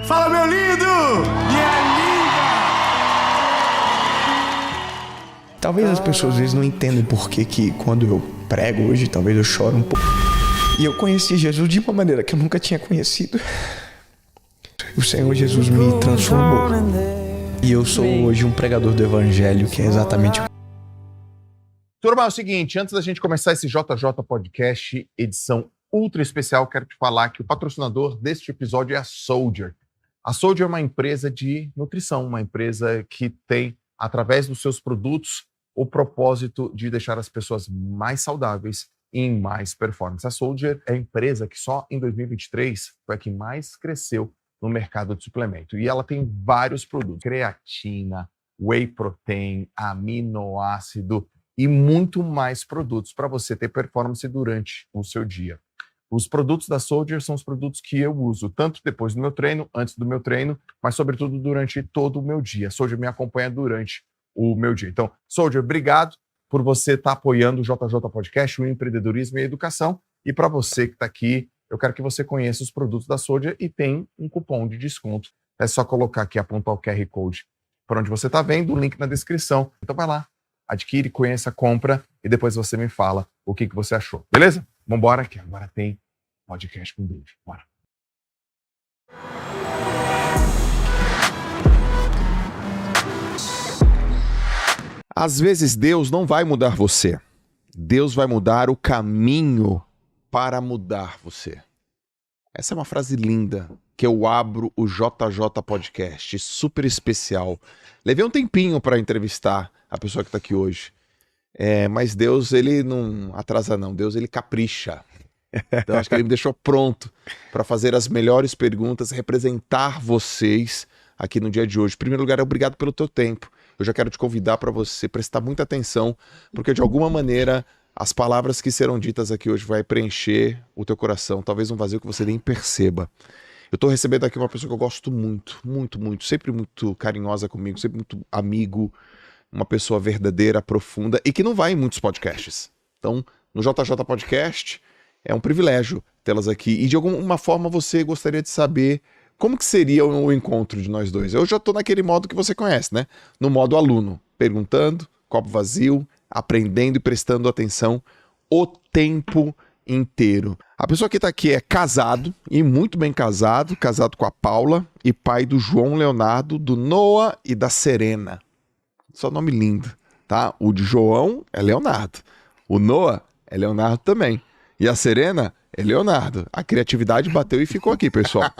Fala, meu lindo! Minha linda! Talvez as pessoas às vezes não entendam por que quando eu prego hoje, talvez eu choro um pouco. E eu conheci Jesus de uma maneira que eu nunca tinha conhecido. O Senhor Jesus me transformou. E eu sou hoje um pregador do Evangelho, que é exatamente... Turma, é o seguinte, antes da gente começar esse JJ Podcast, edição ultra especial, quero te falar que o patrocinador deste episódio é a Soldier. A Soldier é uma empresa de nutrição, uma empresa que tem, através dos seus produtos, o propósito de deixar as pessoas mais saudáveis e em mais performance. A Soldier é a empresa que só em 2023 foi a que mais cresceu no mercado de suplemento. E ela tem vários produtos, creatina, whey protein, aminoácido e muito mais produtos para você ter performance durante o seu dia. Os produtos da Soldier são os produtos que eu uso, tanto depois do meu treino, antes do meu treino, mas sobretudo durante todo o meu dia. A Soldier me acompanha durante o meu dia. Então, Soldier, obrigado por você estar apoiando o JJ Podcast, o empreendedorismo e a educação. E para você que está aqui, eu quero que você conheça os produtos da Soldier e tem um cupom de desconto. É só colocar aqui, apontar o QR Code para onde você está vendo, o link na descrição. Então vai lá, adquire, conheça, compra e depois você me fala o que você achou. Beleza? Vambora, que agora tem podcast com Deus. Bora. Às vezes Deus não vai mudar você. Deus vai mudar o caminho para mudar você. Essa é uma frase linda que eu abro o JJ Podcast, super especial. Levei um tempinho para entrevistar a pessoa que está aqui hoje. Mas Deus, ele não atrasa não. Deus, ele capricha. Então acho que ele me deixou pronto para fazer as melhores perguntas, representar vocês aqui no dia de hoje. Em primeiro lugar, obrigado pelo teu tempo. Eu já quero te convidar para você prestar muita atenção, porque de alguma maneira as palavras que serão ditas aqui hoje vai preencher o teu coração, talvez um vazio que você nem perceba. Eu estou recebendo aqui uma pessoa que eu gosto muito, muito, muito, sempre muito carinhosa comigo, sempre muito amigo, uma pessoa verdadeira, profunda e que não vai em muitos podcasts. Então, no JJ Podcast, é um privilégio tê-las aqui. E de alguma forma você gostaria de saber como que seria o encontro de nós dois. Eu já estou naquele modo que você conhece, né? No modo aluno, perguntando, copo vazio, aprendendo e prestando atenção o tempo inteiro. A pessoa que está aqui é casado, e muito bem casado, casado com a Paula e pai do João Leonardo, do Noah e da Serena. Só nome lindo, tá? O de João é Leonardo. O Noah é Leonardo também. E a Serena é Leonardo. A criatividade bateu e ficou aqui, pessoal.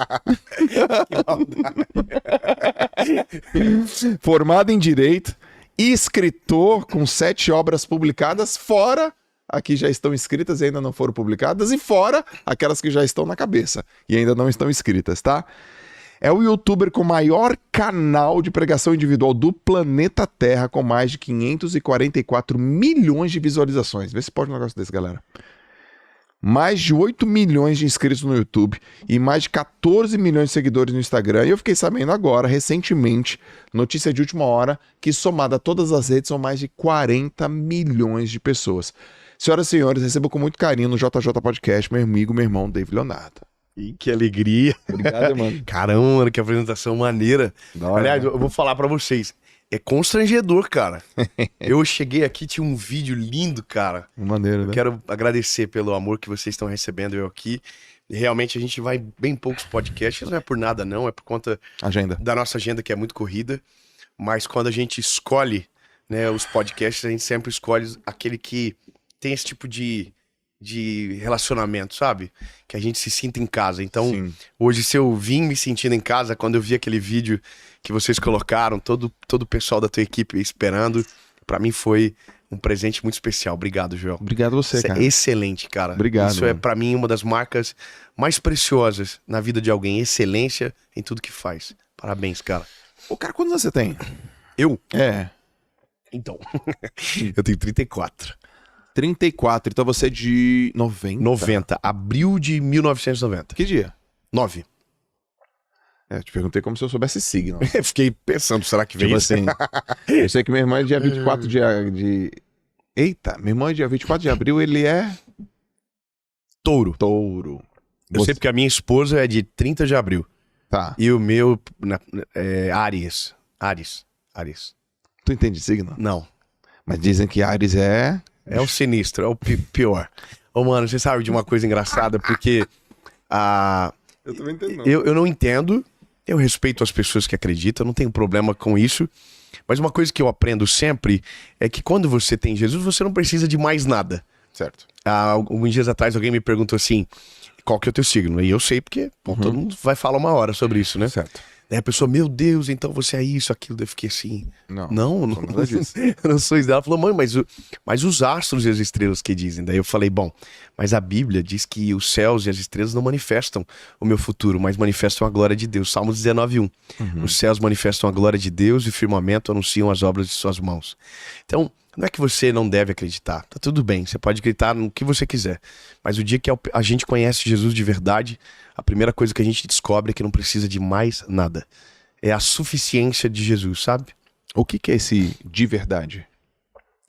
Formado em Direito, escritor com 7 obras publicadas, fora aqui já estão escritas e ainda não foram publicadas, e fora aquelas que já estão na cabeça e ainda não estão escritas, tá? É o youtuber com maior canal de pregação individual do planeta Terra, com mais de 544 milhões de visualizações. Vê se pode um negócio desse, galera. Mais de 8 milhões de inscritos no YouTube e mais de 14 milhões de seguidores no Instagram. E eu fiquei sabendo agora, recentemente, notícia de última hora, que somada a todas as redes são mais de 40 milhões de pessoas. Senhoras e senhores, recebo com muito carinho no JJ Podcast meu amigo, meu irmão, David Leonardo. E que alegria. Obrigado, mano. Caramba, mano, que apresentação maneira. Hora, Aliás, né? eu vou falar pra vocês. É constrangedor, cara. Eu cheguei aqui, tinha um vídeo lindo, cara. Maneiro, né? Eu quero agradecer pelo amor que vocês estão recebendo eu aqui. Realmente a gente vai bem poucos podcasts, não é por nada não, é por conta da nossa agenda que é muito corrida. Mas quando a gente escolhe, né, os podcasts, a gente sempre escolhe aquele que tem esse tipo de relacionamento, sabe? Que a gente se sinta em casa. Então, sim, hoje, se eu vim me sentindo em casa, quando eu vi aquele vídeo que vocês colocaram, todo o pessoal da tua equipe esperando, pra mim foi um presente muito especial. Obrigado, Joel. Obrigado a você, cara. É excelente, cara. Obrigado. Isso é, pra mim, uma das marcas mais preciosas na vida de alguém. Excelência em tudo que faz. Parabéns, cara. Ô, cara, quantos anos você tem? Eu? É. Então, eu tenho 34. 34, então você é de 90. 90, abril de 1990. Que dia? 9. Eu te perguntei como se eu soubesse signo. Fiquei pensando, será que vem tipo isso? assim, eu sei que meu irmão é dia 24 de... Eita, meu irmão é dia 24 de abril, ele é... Touro. Touro. Eu sei porque a minha esposa é de 30 de abril. Tá. E o meu é Áries. Tu entende signo? Não. Mas dizem que Áries é... É o sinistro, é o pior. Ô, mano, você sabe de uma coisa engraçada? Porque Eu também entendo. eu não entendo, eu respeito as pessoas que acreditam, não tenho problema com isso. Mas uma coisa que eu aprendo sempre é que quando você tem Jesus, você não precisa de mais nada. Certo. Alguns dias atrás alguém me perguntou assim, qual que é o teu signo? E eu sei porque todo mundo vai falar uma hora sobre isso, né? Certo. Daí a pessoa, meu Deus, então você é isso, aquilo. Daí eu fiquei assim, não nada disso. eu não sou isso. Ela falou, mãe, mas os astros e as estrelas que dizem. Daí eu falei, bom, mas a Bíblia diz que os céus e as estrelas não manifestam o meu futuro, mas manifestam a glória de Deus. Salmos 19:1. Os céus manifestam a glória de Deus e o firmamento anunciam as obras de suas mãos. Então, não é que você não deve acreditar, tá tudo bem, você pode acreditar no que você quiser, mas o dia que a gente conhece Jesus de verdade, a primeira coisa que a gente descobre é que não precisa de mais nada. É a suficiência de Jesus, sabe? O que é esse de verdade?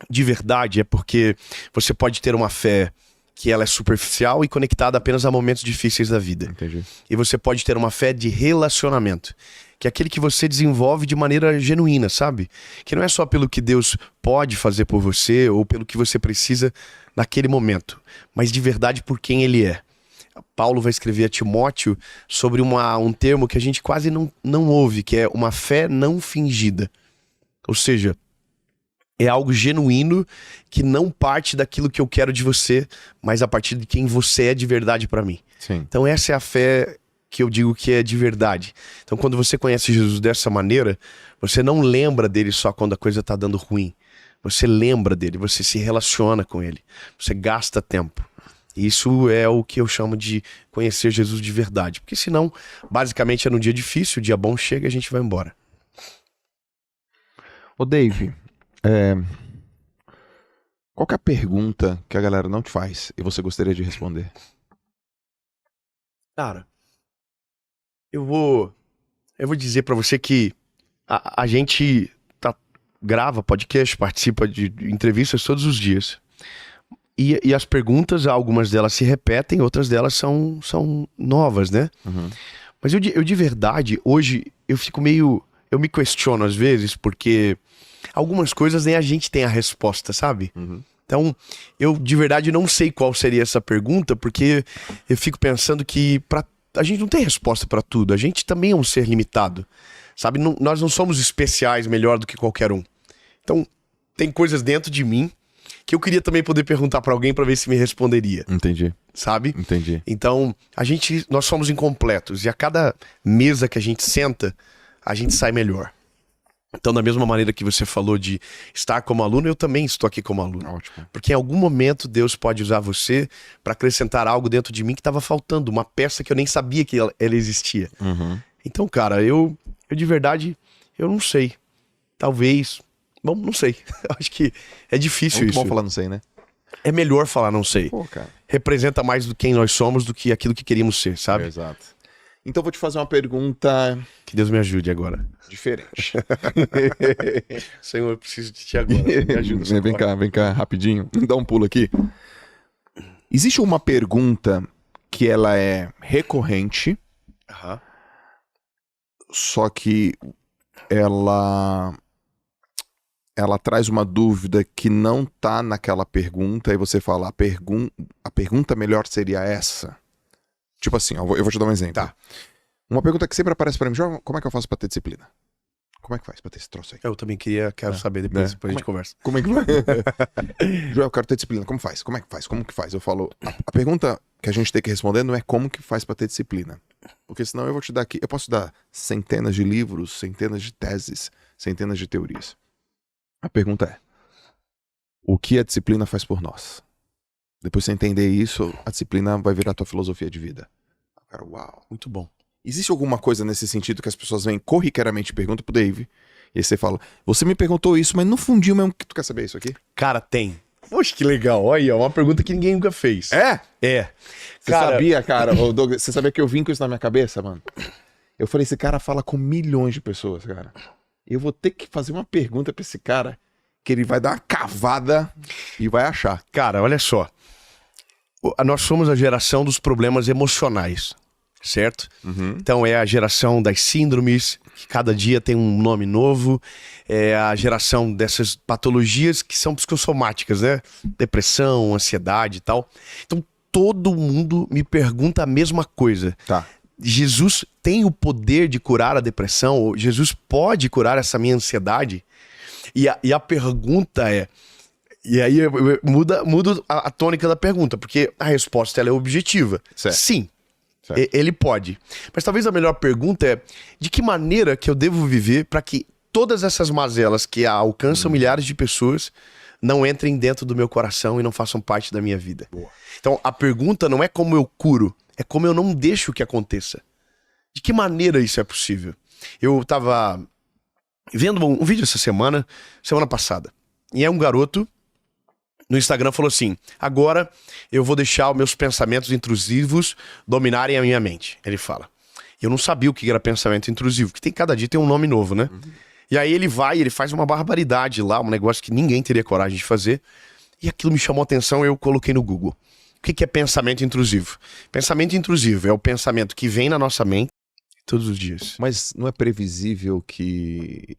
De verdade é porque você pode ter uma fé que ela é superficial e conectada apenas a momentos difíceis da vida. Entendi. E você pode ter uma fé de relacionamento, que é aquele que você desenvolve de maneira genuína, sabe? Que não é só pelo que Deus pode fazer por você ou pelo que você precisa naquele momento, mas de verdade por quem Ele é. Paulo vai escrever a Timóteo sobre um termo que a gente quase não ouve, que é uma fé não fingida. Ou seja, é algo genuíno que não parte daquilo que eu quero de você, mas a partir de quem você é de verdade para mim. Sim. Então essa é a fé que eu digo que é de verdade. Então quando você conhece Jesus dessa maneira, você não lembra dele só quando a coisa tá dando ruim. Você lembra dele, você se relaciona com ele, você gasta tempo. Isso é o que eu chamo de conhecer Jesus de verdade. Porque senão, basicamente é no dia difícil, o dia bom chega e a gente vai embora. Ô Dave, qual que é a pergunta que a galera não te faz e você gostaria de responder? Cara, eu vou dizer pra você que a gente grava podcast, participa de entrevistas todos os dias. E as perguntas, algumas delas se repetem, outras delas são novas, né? Mas eu de verdade, hoje, eu me questiono às vezes, porque algumas coisas nem a gente tem a resposta, sabe? Então, eu de verdade não sei qual seria essa pergunta, porque eu fico pensando que a gente não tem resposta pra tudo, a gente também é um ser limitado, sabe? Nós não somos especiais, melhor do que qualquer um. Então, tem coisas dentro de mim que eu queria também poder perguntar pra alguém pra ver se me responderia. Entendi. Sabe? Entendi. Então, nós somos incompletos e a cada mesa que a gente senta, a gente sai melhor. Então, da mesma maneira que você falou de estar como aluno, eu também estou aqui como aluno. Ótimo. Porque em algum momento Deus pode usar você pra acrescentar algo dentro de mim que estava faltando, uma peça que eu nem sabia que ela existia. Então, cara, eu de verdade, eu não sei. Talvez... Bom, não sei. Acho que é difícil Muito isso. bom falar não sei, né? É melhor falar não sei. Pô, cara. Representa mais do quem nós somos do que aquilo que queríamos ser, sabe? Exato. Então vou te fazer uma pergunta Que Deus me ajude agora. diferente. Senhor, eu preciso de ti agora. Me ajuda. Vem cá, rapidinho. Dá um pulo aqui. Existe uma pergunta que ela é recorrente, só que ela traz uma dúvida que não tá naquela pergunta, e você fala, a pergunta melhor seria essa. Tipo assim, eu vou te dar um exemplo. Tá. Uma pergunta que sempre aparece pra mim, João, como é que eu faço pra ter disciplina? Como é que faz pra ter esse troço aí? Eu também quero saber depois a gente conversa. Como é que vai? João, eu quero ter disciplina, como faz? Como é que faz? Como que faz? Eu falo, a pergunta que a gente tem que responder não é como que faz pra ter disciplina. Porque senão eu vou te dar aqui, eu posso dar centenas de livros, centenas de teses, centenas de teorias. A pergunta é, o que a disciplina faz por nós? Depois de você entender isso, a disciplina vai virar a tua filosofia de vida. Cara, uau. Muito bom. Existe alguma coisa nesse sentido que as pessoas vêm corriqueiramente e perguntam pro Dave, e aí você fala, você me perguntou isso, mas no fundinho mesmo que tu quer saber isso aqui? Cara, tem. Poxa, que legal. Olha, uma pergunta que ninguém nunca fez. É? É. Você sabia, cara, Douglas, você sabia que eu vim com isso na minha cabeça, mano? Eu falei, esse cara fala com milhões de pessoas, cara. Eu vou ter que fazer uma pergunta pra esse cara que ele vai dar uma cavada e vai achar. Cara, olha só. Nós somos a geração dos problemas emocionais. certo? Então é a geração das síndromes, que cada dia tem um nome novo, é a geração dessas patologias que são psicossomáticas, né? Depressão, ansiedade e tal. Então todo mundo me pergunta a mesma coisa. Tá. Jesus tem o poder de curar a depressão? Ou Jesus pode curar essa minha ansiedade? E a pergunta é... E aí muda a tônica da pergunta, porque a resposta ela é objetiva. Certo. Sim, certo. Ele pode. Mas talvez a melhor pergunta é de que maneira que eu devo viver para que todas essas mazelas que alcançam milhares de pessoas não entrem dentro do meu coração e não façam parte da minha vida. Boa. Então a pergunta não é como eu curo, é como eu não deixo que aconteça. De que maneira isso é possível? Eu tava vendo um vídeo essa semana passada, e é um garoto no Instagram falou assim: agora eu vou deixar os meus pensamentos intrusivos dominarem a minha mente. Ele fala. Eu não sabia o que era pensamento intrusivo, que cada dia tem um nome novo, né? E aí ele faz uma barbaridade lá, um negócio que ninguém teria coragem de fazer. E aquilo me chamou a atenção, eu coloquei no Google. O que é pensamento intrusivo? Pensamento intrusivo é o pensamento que vem na nossa mente todos os dias. Mas não é previsível que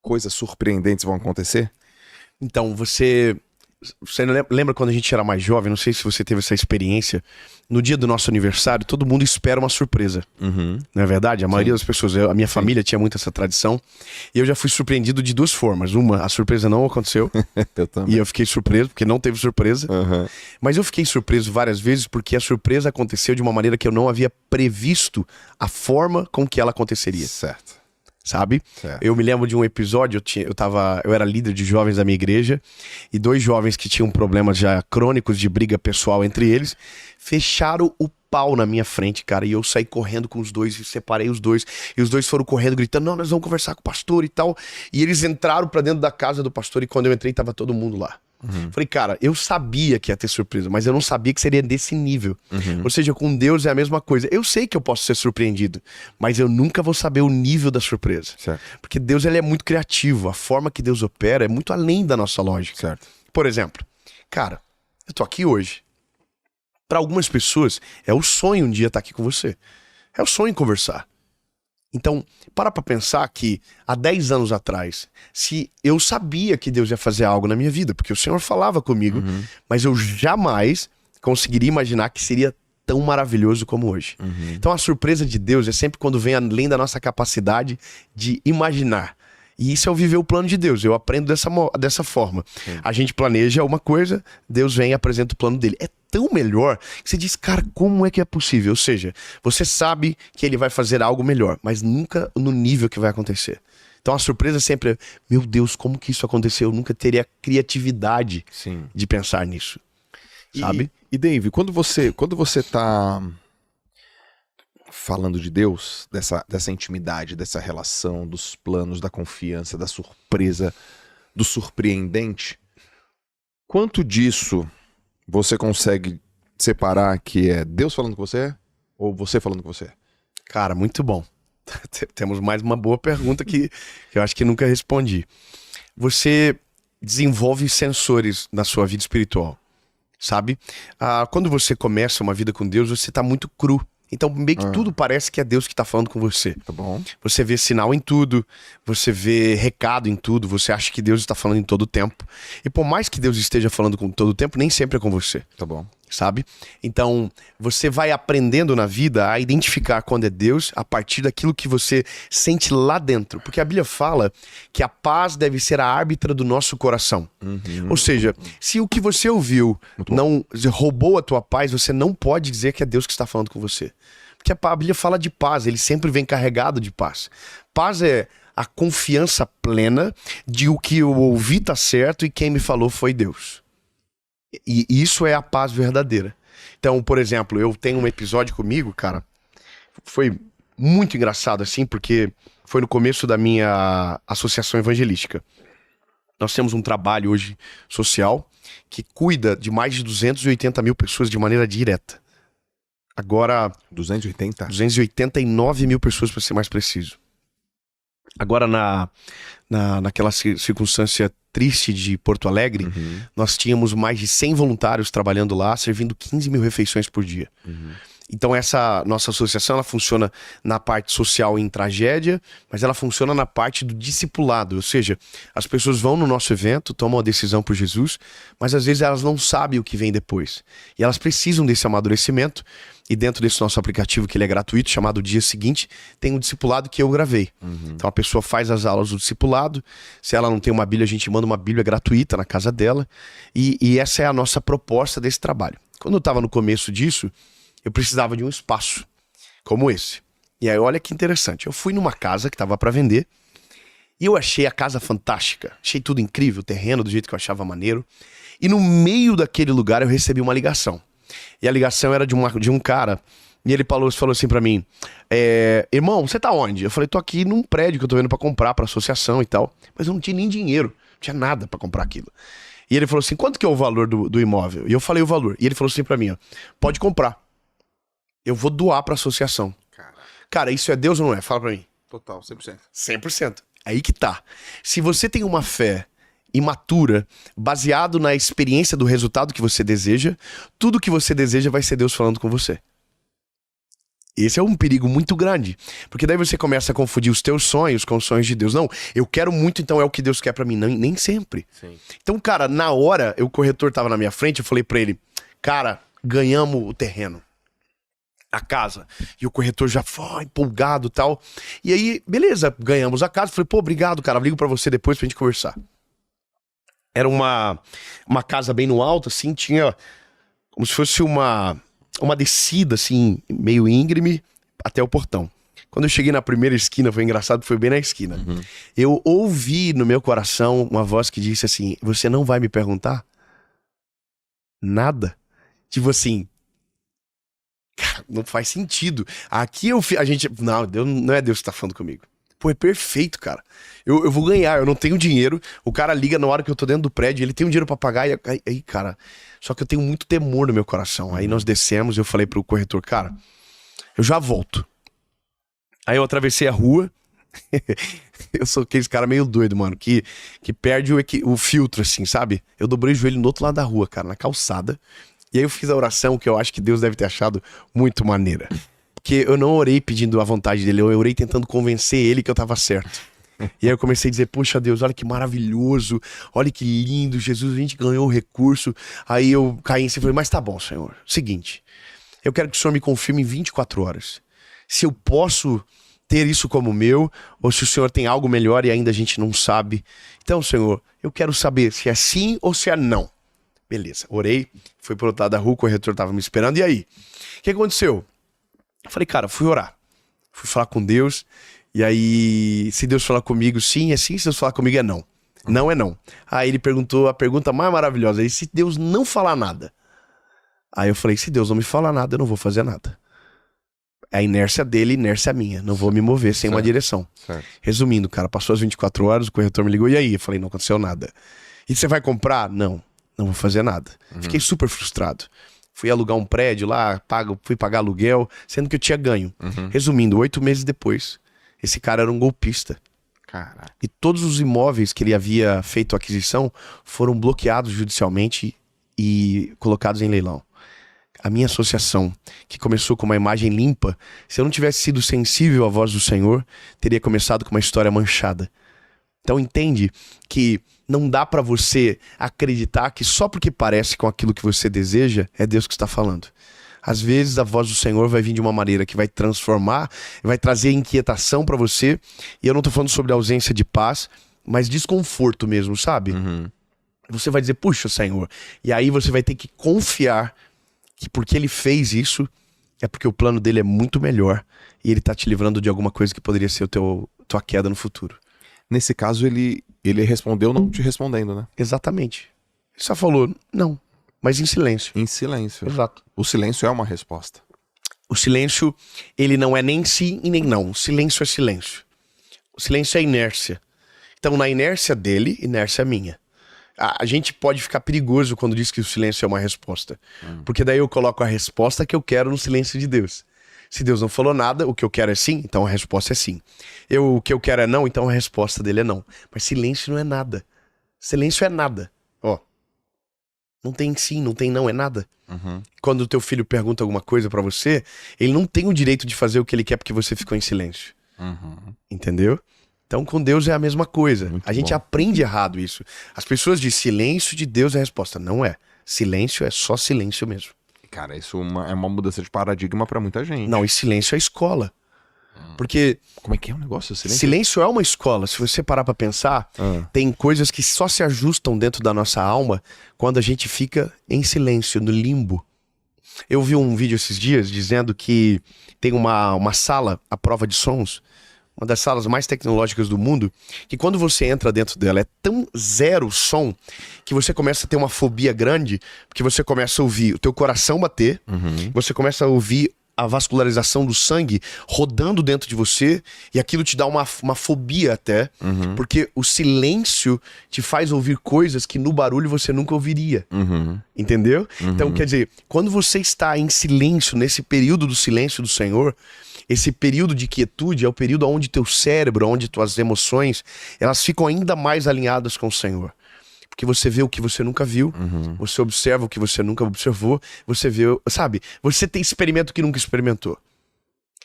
coisas surpreendentes vão acontecer? Então, você lembra quando a gente era mais jovem? Não sei se você teve essa experiência. No dia do nosso aniversário, todo mundo espera uma surpresa. Não é verdade? A maioria das pessoas, a minha família tinha muito essa tradição. E eu já fui surpreendido de duas formas. Uma, a surpresa não aconteceu. Eu também. E eu fiquei surpreso, porque não teve surpresa. Mas eu fiquei surpreso várias vezes porque a surpresa aconteceu de uma maneira que eu não havia previsto a forma com que ela aconteceria. Certo. Sabe? Certo. Eu me lembro de um episódio, eu era líder de jovens da minha igreja, e dois jovens que tinham problemas já crônicos de briga pessoal entre eles, fecharam o pau na minha frente, cara, e eu saí correndo com os dois, e separei os dois, e os dois foram correndo, gritando: não, nós vamos conversar com o pastor e tal, e eles entraram pra dentro da casa do pastor, e quando eu entrei, tava todo mundo lá. Falei, cara, eu sabia que ia ter surpresa, mas eu não sabia que seria desse nível. Ou seja, com Deus é a mesma coisa. Eu sei que eu posso ser surpreendido, mas eu nunca vou saber o nível da surpresa. Certo. Porque Deus ele é muito criativo, a forma que Deus opera é muito além da nossa lógica. Certo. Por exemplo, cara, eu tô aqui hoje. Para algumas pessoas, é o sonho um dia estar aqui com você. É o sonho conversar. Então, para pensar que há 10 anos atrás, se eu sabia que Deus ia fazer algo na minha vida, porque o Senhor falava comigo, mas eu jamais conseguiria imaginar que seria tão maravilhoso como hoje. Então a surpresa de Deus é sempre quando vem além da nossa capacidade de imaginar. E isso é o viver o plano de Deus. Eu aprendo dessa forma. A gente planeja uma coisa, Deus vem e apresenta o plano dele. É tão melhor que você diz, cara, como é que é possível? Ou seja, você sabe que ele vai fazer algo melhor, mas nunca no nível que vai acontecer. Então a surpresa sempre é, meu Deus, como que isso aconteceu? Eu nunca teria criatividade de pensar nisso. Sabe? E Dave, quando você tá falando de Deus, dessa intimidade, dessa relação, dos planos, da confiança, da surpresa, do surpreendente, quanto disso você consegue separar que é Deus falando com você ou você falando com você? Cara, muito bom. Temos mais uma boa pergunta que eu acho que nunca respondi. Você desenvolve sensores na sua vida espiritual, sabe? Quando você começa uma vida com Deus, você tá muito cru. Então meio que tudo parece que é Deus que tá falando com você. Tá bom. Você vê sinal em tudo, você vê recado em tudo, você acha que Deus está falando em todo o tempo. E por mais que Deus esteja falando com todo o tempo, nem sempre é com você. Tá bom. Sabe? Então, você vai aprendendo na vida a identificar quando é Deus a partir daquilo que você sente lá dentro. Porque a Bíblia fala que a paz deve ser a árbitra do nosso coração. Ou seja, se o que você ouviu não roubou a tua paz, você não pode dizer que é Deus que está falando com você. Porque a Bíblia fala de paz, ele sempre vem carregado de paz. Paz é a confiança plena de o que eu ouvi tá certo e quem me falou foi Deus. E isso é a paz verdadeira. Então, por exemplo, eu tenho um episódio comigo, cara, foi muito engraçado assim, porque foi no começo da minha associação evangelística. Nós temos um trabalho hoje social que cuida de mais de 280 mil pessoas de maneira direta. Agora... 280? 289 mil pessoas, para ser mais preciso. Agora, naquela circunstância triste de Porto Alegre, nós tínhamos mais de 100 voluntários trabalhando lá, servindo 15 mil refeições por dia. Então essa nossa associação, ela funciona na parte social em tragédia, mas ela funciona na parte do discipulado, ou seja, as pessoas vão no nosso evento, tomam a decisão por Jesus, mas às vezes elas não sabem o que vem depois. E elas precisam desse amadurecimento, e dentro desse nosso aplicativo, que ele é gratuito, chamado Dia Seguinte, tem um discipulado que eu gravei. Então a pessoa faz as aulas do discipulado, se ela não tem uma Bíblia, a gente manda uma Bíblia gratuita na casa dela, e essa é a nossa proposta desse trabalho. Quando eu estava no começo disso, eu precisava de um espaço como esse. E aí, olha que interessante. Eu fui numa casa que estava para vender e eu achei a casa fantástica. Achei tudo incrível, o terreno do jeito que eu achava maneiro. E no meio daquele lugar eu recebi uma ligação. E a ligação era de um cara. E ele falou assim para mim, irmão, você tá onde? Eu falei, tô aqui num prédio que eu tô vendo para comprar, pra associação e tal. Mas eu não tinha nem dinheiro, não tinha nada para comprar aquilo. E ele falou assim, quanto que é o valor do imóvel? E eu falei o valor. E ele falou assim para mim, ó, pode comprar. Eu vou doar pra associação. Cara, isso é Deus ou não é? Fala pra mim. Total, 100%. 100%. Aí que tá. Se você tem uma fé imatura, baseado na experiência do resultado que você deseja, tudo que você deseja vai ser Deus falando com você. Esse é um perigo muito grande. Porque daí você começa a confundir os teus sonhos com os sonhos de Deus. Não, eu quero muito, então é o que Deus quer pra mim. Não, nem sempre. Sim. Então, cara, na hora, o corretor tava na minha frente, eu falei pra ele, cara, ganhamos o terreno. A casa. E o corretor já foi empolgado e tal. E aí, beleza, ganhamos a casa. Falei, pô, obrigado, cara. Ligo pra você depois pra gente conversar. Era uma casa bem no alto, assim, tinha como se fosse uma descida, assim, meio íngreme até o portão. Quando eu cheguei na primeira esquina, foi engraçado, foi bem na esquina. Eu ouvi no meu coração uma voz que disse assim, você não vai me perguntar? Nada. Tipo assim, cara, não faz sentido. Aqui a gente... Não, Deus, não é Deus que tá falando comigo. Pô, é perfeito, cara. Eu vou ganhar, eu não tenho dinheiro. O cara liga na hora que eu tô dentro do prédio, ele tem um dinheiro pra pagar. E aí, cara, só que eu tenho muito temor no meu coração. Aí nós descemos e eu falei pro corretor, cara, eu já volto. Aí eu atravessei a rua. Eu sou aquele cara meio doido, mano, que perde o filtro, assim, sabe? Eu dobrei o joelho no outro lado da rua, cara, na calçada. E aí eu fiz a oração que eu acho que Deus deve ter achado muito maneira. Porque eu não orei pedindo a vontade dele, eu orei tentando convencer ele que eu tava certo. E aí eu comecei a dizer, poxa Deus, olha que maravilhoso, olha que lindo, Jesus, a gente ganhou o recurso. Aí eu caí em si e falei, mas tá bom, Senhor, seguinte, eu quero que o Senhor me confirme em 24 horas. Se eu posso ter isso como meu, ou se o Senhor tem algo melhor e ainda a gente não sabe. Então, Senhor, eu quero saber se é sim ou se é não. Beleza, orei, fui pro outro lado da rua, o corretor tava me esperando, e aí? O que aconteceu? Eu falei, cara, fui orar, fui falar com Deus, e aí, se Deus falar comigo sim, é sim, se Deus falar comigo é não. Não é não. Aí ele perguntou a pergunta mais maravilhosa, e se Deus não falar nada? Aí eu falei, se Deus não me falar nada, eu não vou fazer nada. É a inércia dele, inércia minha, não vou me mover sem uma direção. Certo. Resumindo, cara, passou as 24 horas, o corretor me ligou, e aí? Eu falei, não aconteceu nada. E você vai comprar? Não vou fazer nada. Fiquei super frustrado. Fui alugar um prédio lá, fui pagar aluguel, sendo que eu tinha ganho. Resumindo, 8 meses depois, esse cara era um golpista. Caraca. E todos os imóveis que ele havia feito aquisição foram bloqueados judicialmente e colocados em leilão. A minha associação, que começou com uma imagem limpa, se eu não tivesse sido sensível à voz do Senhor, teria começado com uma história manchada. Então entende que não dá pra você acreditar que só porque parece com aquilo que você deseja, é Deus que está falando. Às vezes a voz do Senhor vai vir de uma maneira que vai transformar, vai trazer inquietação pra você. E eu não tô falando sobre ausência de paz, mas desconforto mesmo, sabe? Você vai dizer, puxa, Senhor. E aí você vai ter que confiar que porque ele fez isso, é porque o plano dele é muito melhor. E ele tá te livrando de alguma coisa que poderia ser tua queda no futuro. Nesse caso, ele respondeu não te respondendo, né? Exatamente. Ele só falou, não, mas em silêncio. Em silêncio. Exato. O silêncio é uma resposta. O silêncio, ele não é nem sim e nem não. O silêncio é silêncio. O silêncio é inércia. Então, na inércia dele, inércia é minha. A gente pode ficar perigoso quando diz que o silêncio é uma resposta. Porque daí eu coloco a resposta que eu quero no silêncio de Deus. Se Deus não falou nada, o que eu quero é sim, então a resposta é sim. O que eu quero é não, então a resposta dele é não. Mas silêncio não é nada. Silêncio é nada. Ó, Não tem sim, não tem não, é nada. Quando o teu filho pergunta alguma coisa pra você, ele não tem o direito de fazer o que ele quer porque você ficou em silêncio. Entendeu? Então com Deus é a mesma coisa. Muito a gente bom. aprende errado isso. As pessoas dizem silêncio de Deus é a resposta. Não é. Silêncio é só silêncio mesmo. Cara, isso é uma mudança de paradigma pra muita gente. Não, e silêncio é escola. Porque Como é que é o negócio? silêncio é uma escola. Se você parar pra pensar, tem coisas que só se ajustam dentro da nossa alma quando a gente fica em silêncio, no limbo. Eu vi um vídeo esses dias dizendo que tem uma sala à prova de sons, uma das salas mais tecnológicas do mundo, que quando você entra dentro dela é tão zero som que você começa a ter uma fobia grande, porque você começa a ouvir o teu coração bater, você começa a ouvir a vascularização do sangue rodando dentro de você, e aquilo te dá uma fobia até, porque o silêncio te faz ouvir coisas que no barulho você nunca ouviria. Entendeu? Então, quer dizer, quando você está em silêncio, nesse período do silêncio do Senhor, esse período de quietude é o período onde teu cérebro, onde tuas emoções, elas ficam ainda mais alinhadas com o Senhor. Porque você vê o que você nunca viu, você observa o que você nunca observou, você vê, sabe? Você tem experimento que nunca experimentou.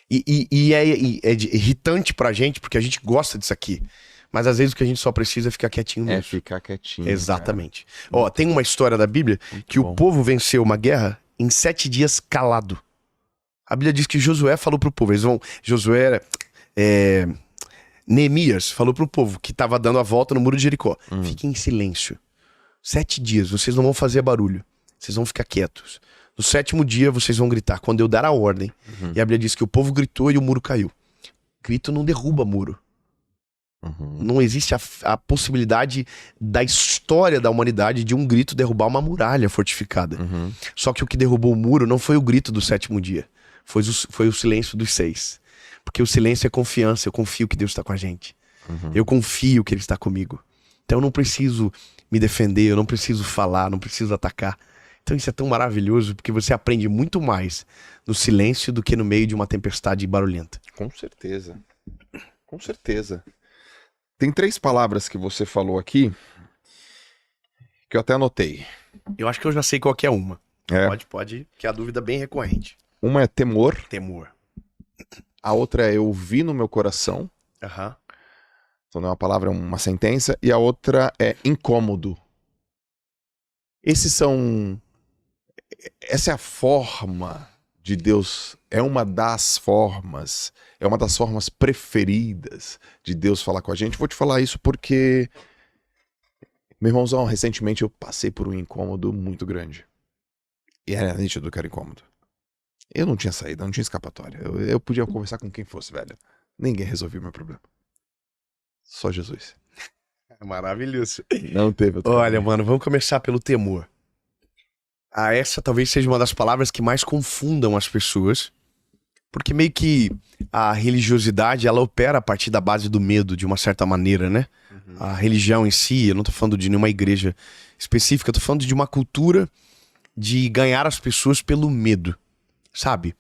E é irritante pra gente, porque a gente gosta disso aqui. Mas às vezes o que a gente só precisa é ficar quietinho mesmo. É ficar quietinho. Exatamente. Ó, tem uma história da Bíblia que o povo venceu uma guerra em 7 dias calado. A Bíblia diz que Josué falou pro povo, Neemias falou pro povo que tava dando a volta no muro de Jericó. Fiquem em silêncio. 7 dias, vocês não vão fazer barulho. Vocês vão ficar quietos. No 7º dia, vocês vão gritar, quando eu dar a ordem. E a Bíblia diz que o povo gritou e o muro caiu. Grito não derruba muro. Não existe a possibilidade da história da humanidade de um grito derrubar uma muralha fortificada. Só que o que derrubou o muro não foi o grito do 7º dia. Foi o silêncio dos 6. Porque o silêncio é confiança. Eu confio que Deus está com a gente. Eu confio que Ele está comigo. Então eu não preciso me defender, eu não preciso falar, não preciso atacar. Então isso é tão maravilhoso, porque você aprende muito mais no silêncio do que no meio de uma tempestade barulhenta. Com certeza. Com certeza. Tem 3 palavras que você falou aqui que eu até anotei. Eu acho que eu já sei qual que é uma. É. Pode, que é a dúvida bem recorrente. Uma é temor. Temor. A outra é eu vi no meu coração. Então não é uma palavra, é uma sentença. E a outra é incômodo. Essa é a forma de Deus, é uma das formas preferidas de Deus falar com a gente. Vou te falar isso porque, meu irmãozão, recentemente eu passei por um incômodo muito grande. E era nítido que era incômodo. Eu não tinha saída, não tinha escapatória. Eu podia conversar com quem fosse, velho. Ninguém resolveu meu problema. Só Jesus. É maravilhoso. Não teve outro Olha, caminho. mano, vamos começar pelo temor. Essa talvez seja uma das palavras que mais confundam as pessoas. Porque meio que a religiosidade, ela opera a partir da base do medo, de uma certa maneira, né? A religião em si, eu não tô falando de nenhuma igreja específica, eu tô falando de uma cultura de ganhar as pessoas pelo medo, sabe?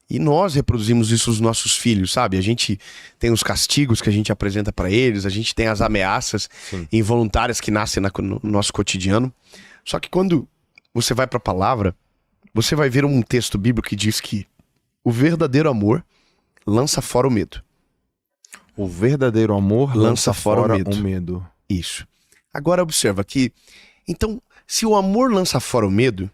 E nós reproduzimos isso nos nossos filhos, sabe? A gente tem os castigos que a gente apresenta pra eles, a gente tem as ameaças involuntárias que nascem no nosso cotidiano. Só que quando você vai pra palavra, você vai ver um texto bíblico que diz que o verdadeiro amor lança fora o medo. O verdadeiro amor lança fora o medo. Isso. Agora observa que, então, se o amor lança fora o medo, o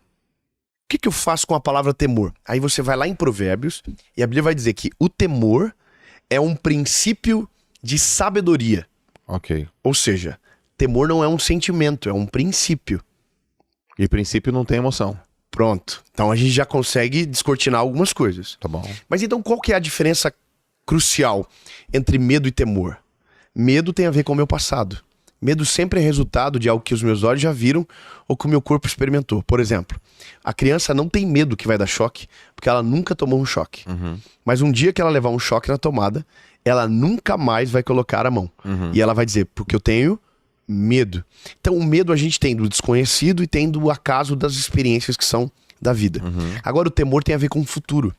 que eu faço com a palavra temor? Aí você vai lá em Provérbios e a Bíblia vai dizer que o temor é um princípio de sabedoria. Ok. Ou seja, temor não é um sentimento, é um princípio. E princípio não tem emoção. Pronto. Então a gente já consegue descortinar algumas coisas. Tá bom. Mas então qual que é a diferença crucial entre medo e temor? Medo tem a ver com o meu passado. Medo sempre é resultado de algo que os meus olhos já viram ou que o meu corpo experimentou. Por exemplo, a criança não tem medo que vai dar choque, porque ela nunca tomou um choque. Mas um dia que ela levar um choque na tomada, ela nunca mais vai colocar a mão. E ela vai dizer, porque eu tenho medo. Então o medo a gente tem do desconhecido e tem do acaso das experiências que são da vida. Agora o temor tem a ver com o futuro.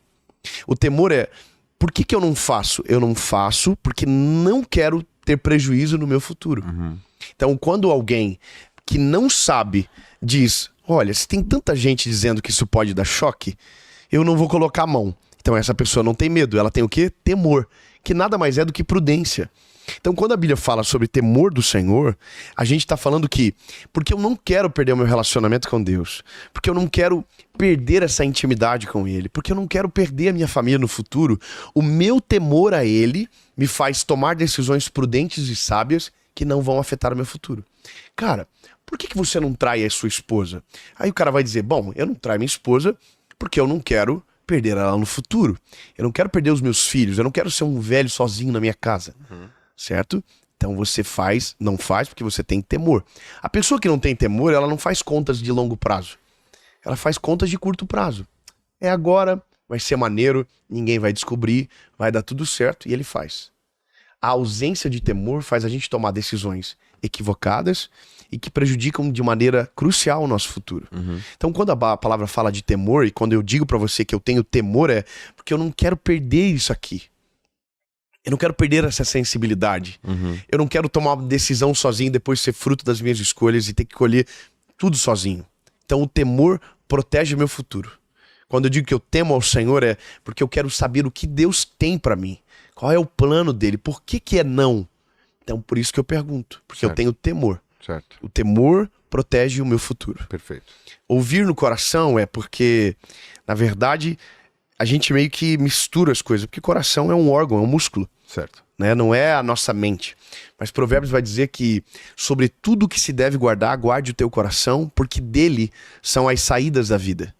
O temor é, por que eu não faço? Eu não faço porque não quero ter prejuízo no meu futuro. Então quando alguém que não sabe diz, olha, se tem tanta gente dizendo que isso pode dar choque, eu não vou colocar a mão. Então essa pessoa não tem medo, ela tem o quê? Temor, que nada mais é do que prudência. Então quando a Bíblia fala sobre temor do Senhor, a gente está falando que, porque eu não quero perder o meu relacionamento com Deus, porque eu não quero perder essa intimidade com Ele, porque eu não quero perder a minha família no futuro, o meu temor a Ele me faz tomar decisões prudentes e sábias que não vão afetar o meu futuro. Cara, por que você não trai a sua esposa? Aí o cara vai dizer, bom, eu não traio minha esposa porque eu não quero perder ela no futuro. Eu não quero perder os meus filhos, eu não quero ser um velho sozinho na minha casa. Certo? Então você não faz porque você tem temor. A pessoa que não tem temor, ela não faz contas de longo prazo. Ela faz contas de curto prazo. É agora, vai ser maneiro, ninguém vai descobrir, vai dar tudo certo e ele faz. A ausência de temor faz a gente tomar decisões equivocadas e que prejudicam de maneira crucial o nosso futuro. Então quando a palavra fala de temor, e quando eu digo pra você que eu tenho temor, é porque eu não quero perder isso aqui. Eu não quero perder essa sensibilidade. Eu não quero tomar uma decisão sozinho, depois ser fruto das minhas escolhas e ter que colher tudo sozinho. Então o temor protege o meu futuro. Quando eu digo que eu temo ao Senhor, é porque eu quero saber o que Deus tem pra mim. Qual é o plano dele? Por que é não? Então por isso que eu pergunto. Porque eu tenho temor. Certo. O temor protege o meu futuro. Perfeito. Ouvir no coração é porque, na verdade, a gente meio que mistura as coisas, porque coração é um órgão, é um músculo. Certo. Né? Não é a nossa mente. Mas Provérbios vai dizer que sobre tudo que se deve guardar, guarde o teu coração, porque dele são as saídas da vida.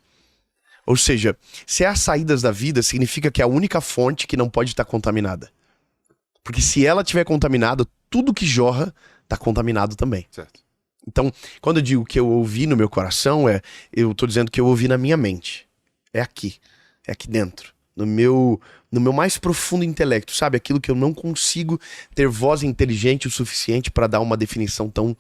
Ou seja, se é as saídas da vida, significa que é a única fonte que não pode estar contaminada. Porque se ela estiver contaminada, tudo que jorra está contaminado também. Certo. Então, quando eu digo que eu ouvi no meu coração, eu estou dizendo que eu ouvi na minha mente. É aqui dentro, no meu mais profundo intelecto, sabe? Aquilo que eu não consigo ter voz inteligente o suficiente para dar uma definição tão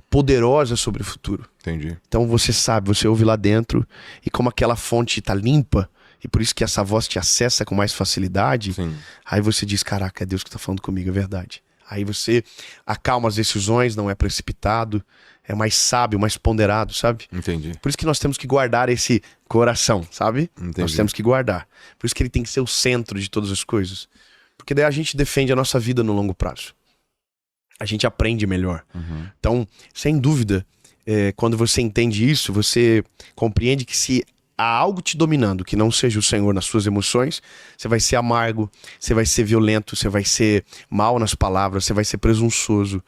poderosa sobre o futuro. Entendi. Então você sabe, você ouve lá dentro, e como aquela fonte está limpa, e por isso que essa voz te acessa com mais facilidade, Sim. Aí você diz, caraca, é Deus que está falando comigo, é verdade. Aí você acalma as decisões, não é precipitado, é mais sábio, mais ponderado, sabe? Entendi. Por isso que nós temos que guardar esse coração, sabe? Entendi. Nós temos que guardar. Por isso que ele tem que ser o centro de todas as coisas. Porque daí a gente defende a nossa vida no longo prazo. A gente aprende melhor. Então, sem dúvida, quando você entende isso, você compreende que se há algo te dominando que não seja o Senhor nas suas emoções, você vai ser amargo, você vai ser violento, você vai ser mal nas palavras, você vai ser presunçoso.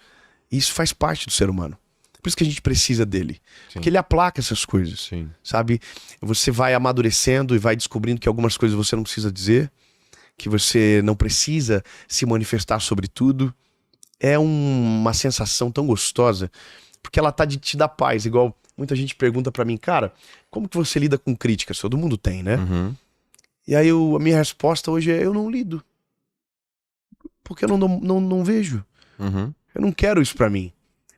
Isso faz parte do ser humano. Por isso que a gente precisa dele. Sim. Porque ele aplaca essas coisas. Sim. Sabe? Você vai amadurecendo e vai descobrindo que algumas coisas você não precisa dizer, que você não precisa se manifestar sobre tudo. É uma sensação tão gostosa, porque ela tá de te dar paz. Igual muita gente pergunta pra mim, cara, como que você lida com críticas? Todo mundo tem, né? E aí a minha resposta hoje é, eu não lido. Porque eu não vejo. Eu não quero isso pra mim.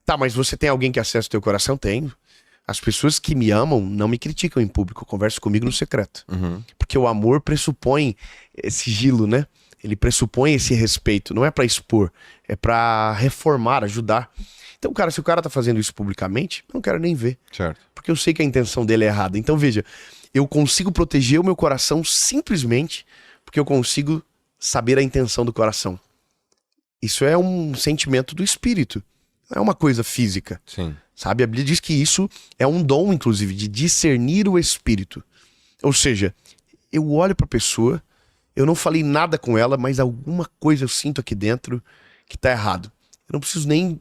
Tá, mas você tem alguém que acessa o teu coração? Tenho. As pessoas que me amam não me criticam em público, conversam comigo no secreto. Porque o amor pressupõe sigilo, né? Ele pressupõe esse respeito. Não é pra expor, é pra reformar, ajudar. Então, cara, se o cara tá fazendo isso publicamente, eu não quero nem ver. Certo. Porque eu sei que a intenção dele é errada. Então, veja, eu consigo proteger o meu coração simplesmente porque eu consigo saber a intenção do coração. Isso é um sentimento do espírito. Não é uma coisa física. Sim. Sabe? A Bíblia diz que isso é um dom, inclusive, de discernir o espírito. Ou seja, eu olho pra pessoa, eu não falei nada com ela, mas alguma coisa eu sinto aqui dentro que tá errado. Eu não preciso nem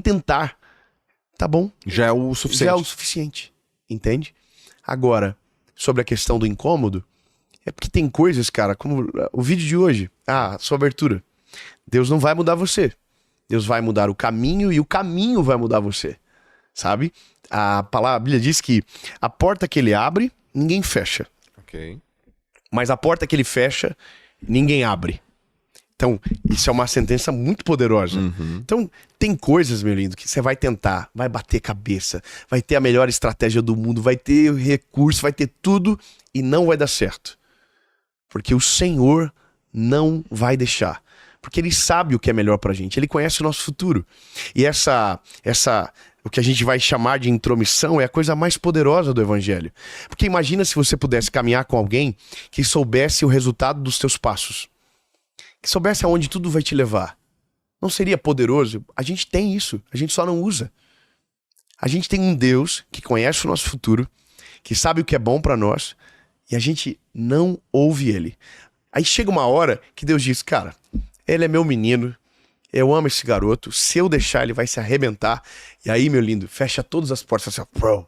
tentar. Tá bom. Já é o suficiente. Já é o suficiente. Entende? Agora, sobre a questão do incômodo, é porque tem coisas, cara, como o vídeo de hoje. Sua abertura. Deus não vai mudar você. Deus vai mudar o caminho e o caminho vai mudar você. Sabe? A Bíblia diz que a porta que ele abre, ninguém fecha. Ok. Mas a porta que ele fecha, ninguém abre. Então, isso é uma sentença muito poderosa. Então, tem coisas, meu lindo, que você vai tentar, vai bater cabeça, vai ter a melhor estratégia do mundo, vai ter recurso, vai ter tudo e não vai dar certo. Porque o Senhor não vai deixar. Porque ele sabe o que é melhor pra gente, ele conhece o nosso futuro. E essa o que a gente vai chamar de intromissão, é a coisa mais poderosa do evangelho. Porque imagina se você pudesse caminhar com alguém que soubesse o resultado dos teus passos. Que soubesse aonde tudo vai te levar. Não seria poderoso? A gente tem isso, a gente só não usa. A gente tem um Deus que conhece o nosso futuro, que sabe o que é bom pra nós, e a gente não ouve ele. Aí chega uma hora que Deus diz, cara, ele é meu menino, eu amo esse garoto, se eu deixar ele vai se arrebentar. E aí, meu lindo, fecha todas as portas assim, ó,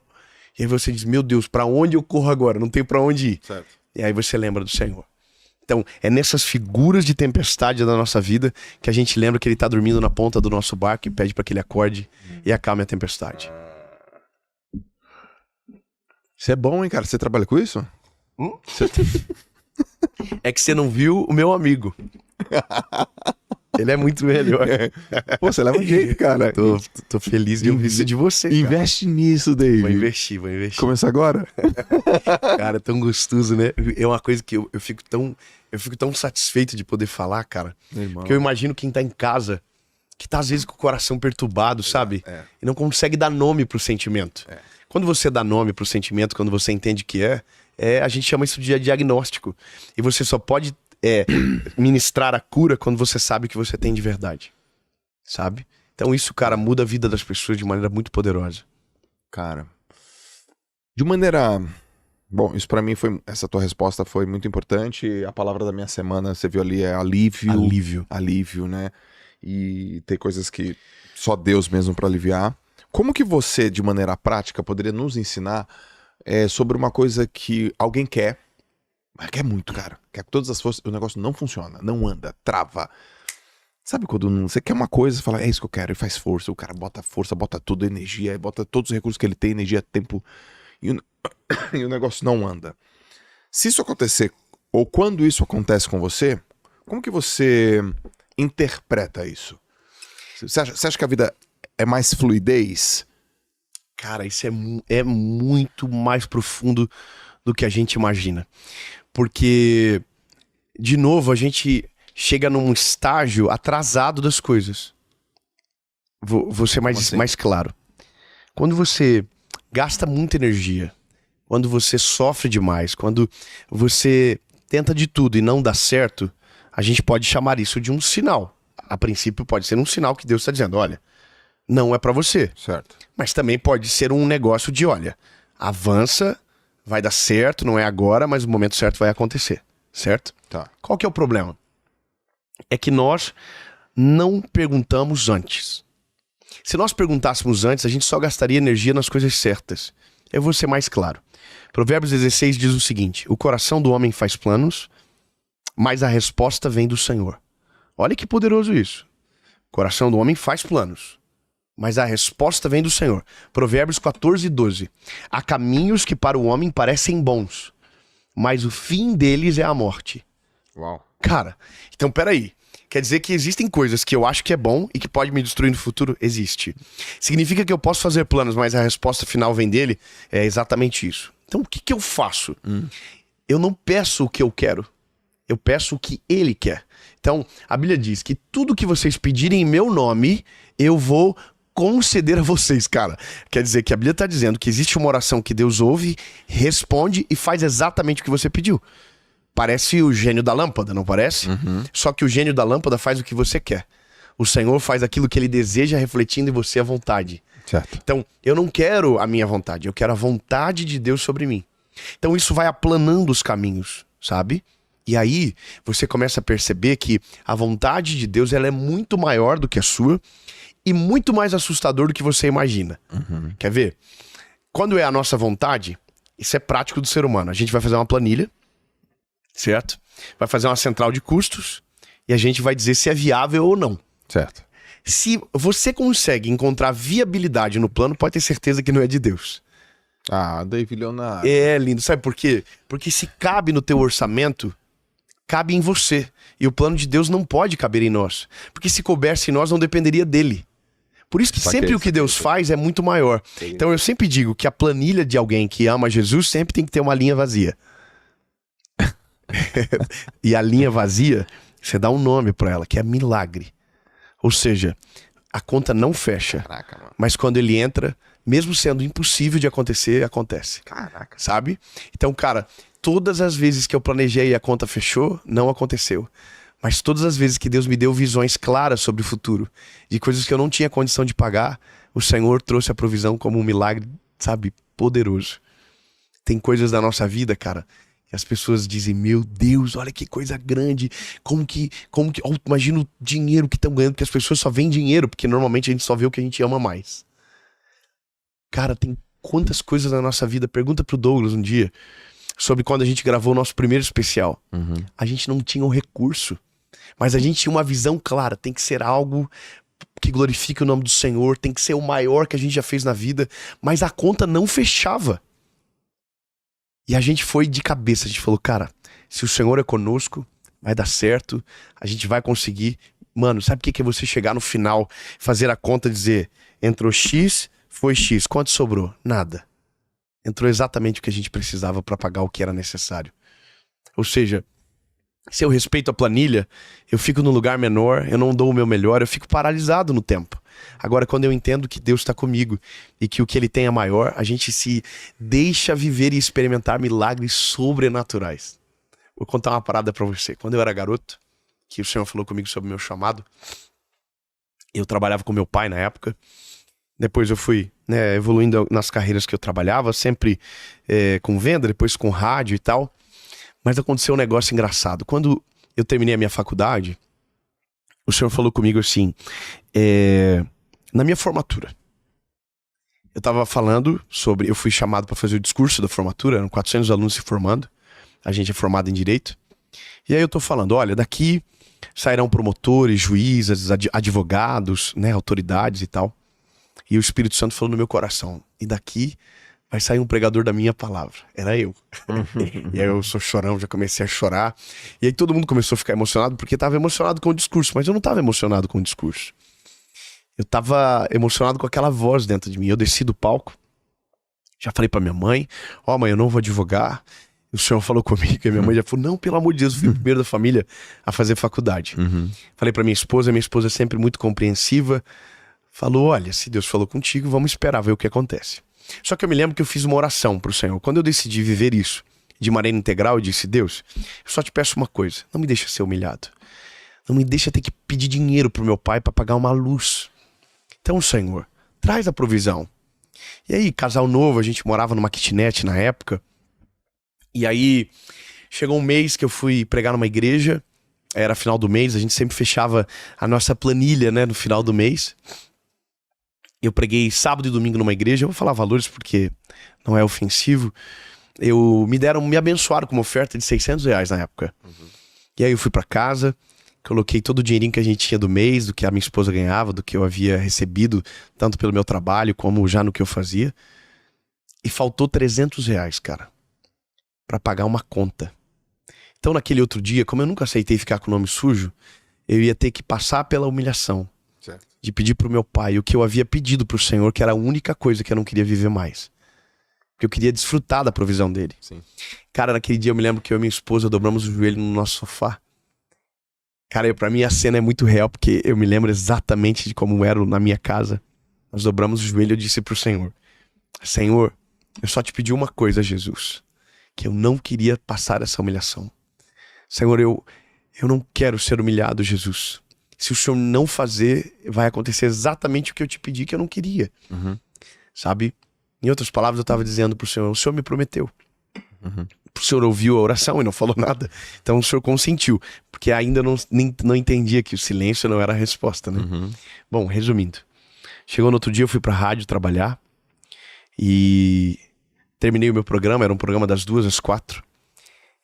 e aí você diz, meu Deus, pra onde eu corro agora? Não tenho pra onde ir. Certo. E aí você lembra do Senhor. Então, é nessas figuras de tempestade da nossa vida que a gente lembra que ele tá dormindo na ponta do nosso barco e pede pra que ele acorde e acalme a tempestade. Isso é bom, hein, cara? Você trabalha com isso? É que você não viu o meu amigo. Ele é muito melhor. Pô, você leva jeito, cara. Tô feliz de ouvir isso de você, cara. Investe nisso, David. Vou investir. Começa agora? Cara, é tão gostoso, né? É uma coisa que eu fico tão satisfeito de poder falar, cara. Porque eu imagino quem tá em casa, que tá às vezes com o coração perturbado, sabe? E não consegue dar nome pro sentimento. Quando você dá nome pro sentimento, quando você entende que a gente chama isso de diagnóstico. E você só pode ministrar a cura quando você sabe o que você tem de verdade. Sabe? Então isso, cara, muda a vida das pessoas de maneira muito poderosa. Cara, de maneira... Bom, isso pra mim foi... Essa tua resposta foi muito importante. A palavra da minha semana, você viu ali, é alívio. Alívio, né? E tem coisas que só Deus mesmo pra aliviar. Como que você, de maneira prática, poderia nos ensinar sobre uma coisa que alguém quer, mas quer muito, cara. Quer com todas as forças, o negócio não funciona, não anda, trava. Sabe quando você quer uma coisa, você fala, é isso que eu quero, e faz força, o cara bota força, bota tudo, energia, bota todos os recursos que ele tem, energia, tempo, e o negócio não anda. Se isso acontecer, ou quando isso acontece com você, como que você interpreta isso? Você acha que a vida é mais fluidez? Cara, isso é muito mais profundo do que a gente imagina. Porque, de novo, a gente chega num estágio atrasado das coisas. Vou ser mais claro. Quando você gasta muita energia, quando você sofre demais, quando você tenta de tudo e não dá certo, a gente pode chamar isso de um sinal. A princípio pode ser um sinal que Deus está dizendo, olha, não é pra você. Certo. Mas também pode ser um negócio de, olha, avança, vai dar certo, não é agora, mas o momento certo vai acontecer, certo? Tá. Qual que é o problema? É que nós não perguntamos antes. Se nós perguntássemos antes, a gente só gastaria energia nas coisas certas. Eu vou ser mais claro. Provérbios 16 diz o seguinte, o coração do homem faz planos, mas a resposta vem do Senhor. Olha que poderoso isso. O coração do homem faz planos, mas a resposta vem do Senhor. Provérbios 14:12. Há caminhos que para o homem parecem bons, mas o fim deles é a morte. Uau. Cara, então peraí. Quer dizer que existem coisas que eu acho que é bom e que pode me destruir no futuro? Existe. Significa que eu posso fazer planos, mas a resposta final vem dele? É exatamente isso. Então o que eu faço? Eu não peço o que eu quero. Eu peço o que ele quer. Então, a Bíblia diz que tudo que vocês pedirem em meu nome, eu vou conceder a vocês, cara. Quer dizer que a Bíblia está dizendo que existe uma oração que Deus ouve, responde e faz exatamente o que você pediu. Parece o gênio da lâmpada, não parece? Só que o gênio da lâmpada faz o que você quer. O Senhor faz aquilo que ele deseja, refletindo em você a vontade. Certo. Então, eu não quero a minha vontade, eu quero a vontade de Deus sobre mim. Então, isso vai aplanando os caminhos, sabe? E aí, você começa a perceber que a vontade de Deus ela é muito maior do que a sua e muito mais assustador do que você imagina. Quer ver? Quando é a nossa vontade, isso é prático do ser humano. A gente vai fazer uma planilha, certo? Vai fazer uma central de custos e a gente vai dizer se é viável ou não. Certo. Se você consegue encontrar viabilidade no plano, pode ter certeza que não é de Deus. Ah, David Leonardo. É lindo, sabe por quê? Porque se cabe no teu orçamento, cabe em você. E o plano de Deus não pode caber em nós. Porque se coubesse em nós, não dependeria dele. Por isso que sempre o que Deus faz é muito maior. Então eu sempre digo que a planilha de alguém que ama Jesus sempre tem que ter uma linha vazia. E a linha vazia, você dá um nome para ela, que é milagre. Ou seja, a conta não fecha. Caraca, mano. Mas quando ele entra, mesmo sendo impossível de acontecer, acontece. Caraca. Sabe? Então, cara, todas as vezes que eu planejei e a conta fechou, não aconteceu. Mas todas as vezes que Deus me deu visões claras sobre o futuro, de coisas que eu não tinha condição de pagar, o Senhor trouxe a provisão como um milagre, sabe, poderoso. Tem coisas da nossa vida, cara, que as pessoas dizem, meu Deus, olha que coisa grande, como que imagina o dinheiro que estão ganhando, porque as pessoas só veem dinheiro, porque normalmente a gente só vê o que a gente ama mais. Cara, tem quantas coisas na nossa vida, pergunta pro Douglas um dia, sobre quando a gente gravou o nosso primeiro especial. A gente não tinha um recurso, mas a gente tinha uma visão clara, tem que ser algo que glorifique o nome do Senhor, tem que ser o maior que a gente já fez na vida, mas a conta não fechava. E a gente foi de cabeça, a gente falou, cara, se o Senhor é conosco, vai dar certo, a gente vai conseguir. Mano, sabe o que é você chegar no final, fazer a conta e dizer, entrou X, foi X, quanto sobrou? Nada. Entrou exatamente o que a gente precisava para pagar o que era necessário. Ou seja, se eu respeito a planilha, eu fico num lugar menor, eu não dou o meu melhor, eu fico paralisado no tempo. Agora, quando eu entendo que Deus está comigo e que o que Ele tem é maior, a gente se deixa viver e experimentar milagres sobrenaturais. Vou contar uma parada para você. Quando eu era garoto, que o Senhor falou comigo sobre o meu chamado, eu trabalhava com meu pai na época. Depois eu fui evoluindo nas carreiras que eu trabalhava, sempre com venda, depois com rádio e tal. Mas aconteceu um negócio engraçado. Quando eu terminei a minha faculdade, o Senhor falou comigo assim, na minha formatura. Eu tava falando sobre, eu fui chamado para fazer o discurso da formatura, eram 400 alunos se formando, a gente é formado em Direito. E aí eu tô falando, olha, daqui sairão promotores, juízes, advogados, né, autoridades e tal. E o Espírito Santo falou no meu coração, e daqui vai sair um pregador da minha palavra. Era eu. E aí eu sou chorão, já comecei a chorar. E aí todo mundo começou a ficar emocionado, porque tava emocionado com o discurso. Mas eu não tava emocionado com o discurso. Eu tava emocionado com aquela voz dentro de mim. Eu desci do palco, já falei pra minha mãe, mãe, eu não vou advogar. O Senhor falou comigo, e minha mãe já falou, não, pelo amor de Deus, eu fui o primeiro da família a fazer faculdade. Falei pra minha esposa é sempre muito compreensiva. Falou, olha, se Deus falou contigo, vamos esperar ver o que acontece. Só que eu me lembro que eu fiz uma oração pro Senhor. Quando eu decidi viver isso de maneira integral, eu disse, Deus, eu só te peço uma coisa, não me deixa ser humilhado. Não me deixa ter que pedir dinheiro pro meu pai para pagar uma luz. Então, Senhor, traz a provisão. E aí, casal novo, a gente morava numa kitnet na época. E aí, chegou um mês que eu fui pregar numa igreja, era final do mês, a gente sempre fechava a nossa planilha, né, no final do mês. Eu preguei sábado e domingo numa igreja, eu vou falar valores porque não é ofensivo. Me abençoaram com uma oferta de R$600 na época. E aí eu fui pra casa, coloquei todo o dinheirinho que a gente tinha do mês, do que a minha esposa ganhava, do que eu havia recebido, tanto pelo meu trabalho como já no que eu fazia. E faltou R$300, cara, pra pagar uma conta. Então naquele outro dia, como eu nunca aceitei ficar com o nome sujo, eu ia ter que passar pela humilhação. Certo. De pedir pro meu pai o que eu havia pedido pro Senhor, que era a única coisa que eu não queria viver mais. Porque eu queria desfrutar da provisão dele. Sim. Cara, naquele dia eu me lembro que eu e minha esposa dobramos o joelho no nosso sofá. Cara, pra mim a cena é muito real, porque eu me lembro exatamente de como era na minha casa. Nós dobramos o joelho e eu disse pro Senhor, Senhor, eu só te pedi uma coisa, Jesus, que eu não queria passar essa humilhação. Senhor, eu não quero ser humilhado, Jesus. Se o Senhor não fazer, vai acontecer exatamente o que eu te pedi que eu não queria. Sabe? Em outras palavras, eu estava dizendo pro Senhor, o Senhor me prometeu. O Senhor ouviu a oração e não falou nada. Então o Senhor consentiu. Porque ainda não entendia que o silêncio não era a resposta, né? Bom, resumindo. Chegou no outro dia, eu fui pra rádio trabalhar. E terminei o meu programa, era um programa das 2 às 4.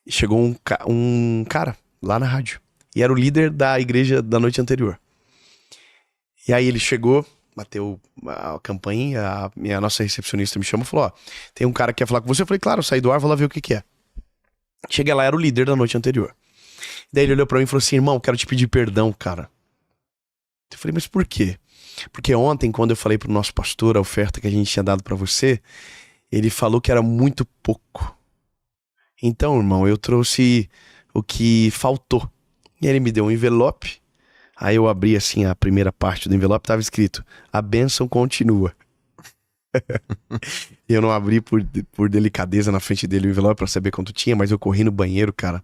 E chegou um cara lá na rádio. E era o líder da igreja da noite anterior. E aí ele chegou, bateu a campainha, a nossa recepcionista me chamou e falou, tem um cara que quer falar com você. Eu falei, claro, eu saí do ar, vou lá ver o que é. Cheguei lá, era o líder da noite anterior. Daí ele olhou pra mim e falou assim, irmão, quero te pedir perdão, cara. Eu falei, mas por quê? Porque ontem, quando eu falei pro nosso pastor a oferta que a gente tinha dado pra você, ele falou que era muito pouco. Então, irmão, eu trouxe o que faltou. E ele me deu um envelope, Aí eu abri assim a primeira parte do envelope, tava escrito: a bênção continua. Eu não abri por delicadeza na frente dele o envelope pra saber quanto tinha, mas eu corri no banheiro, cara,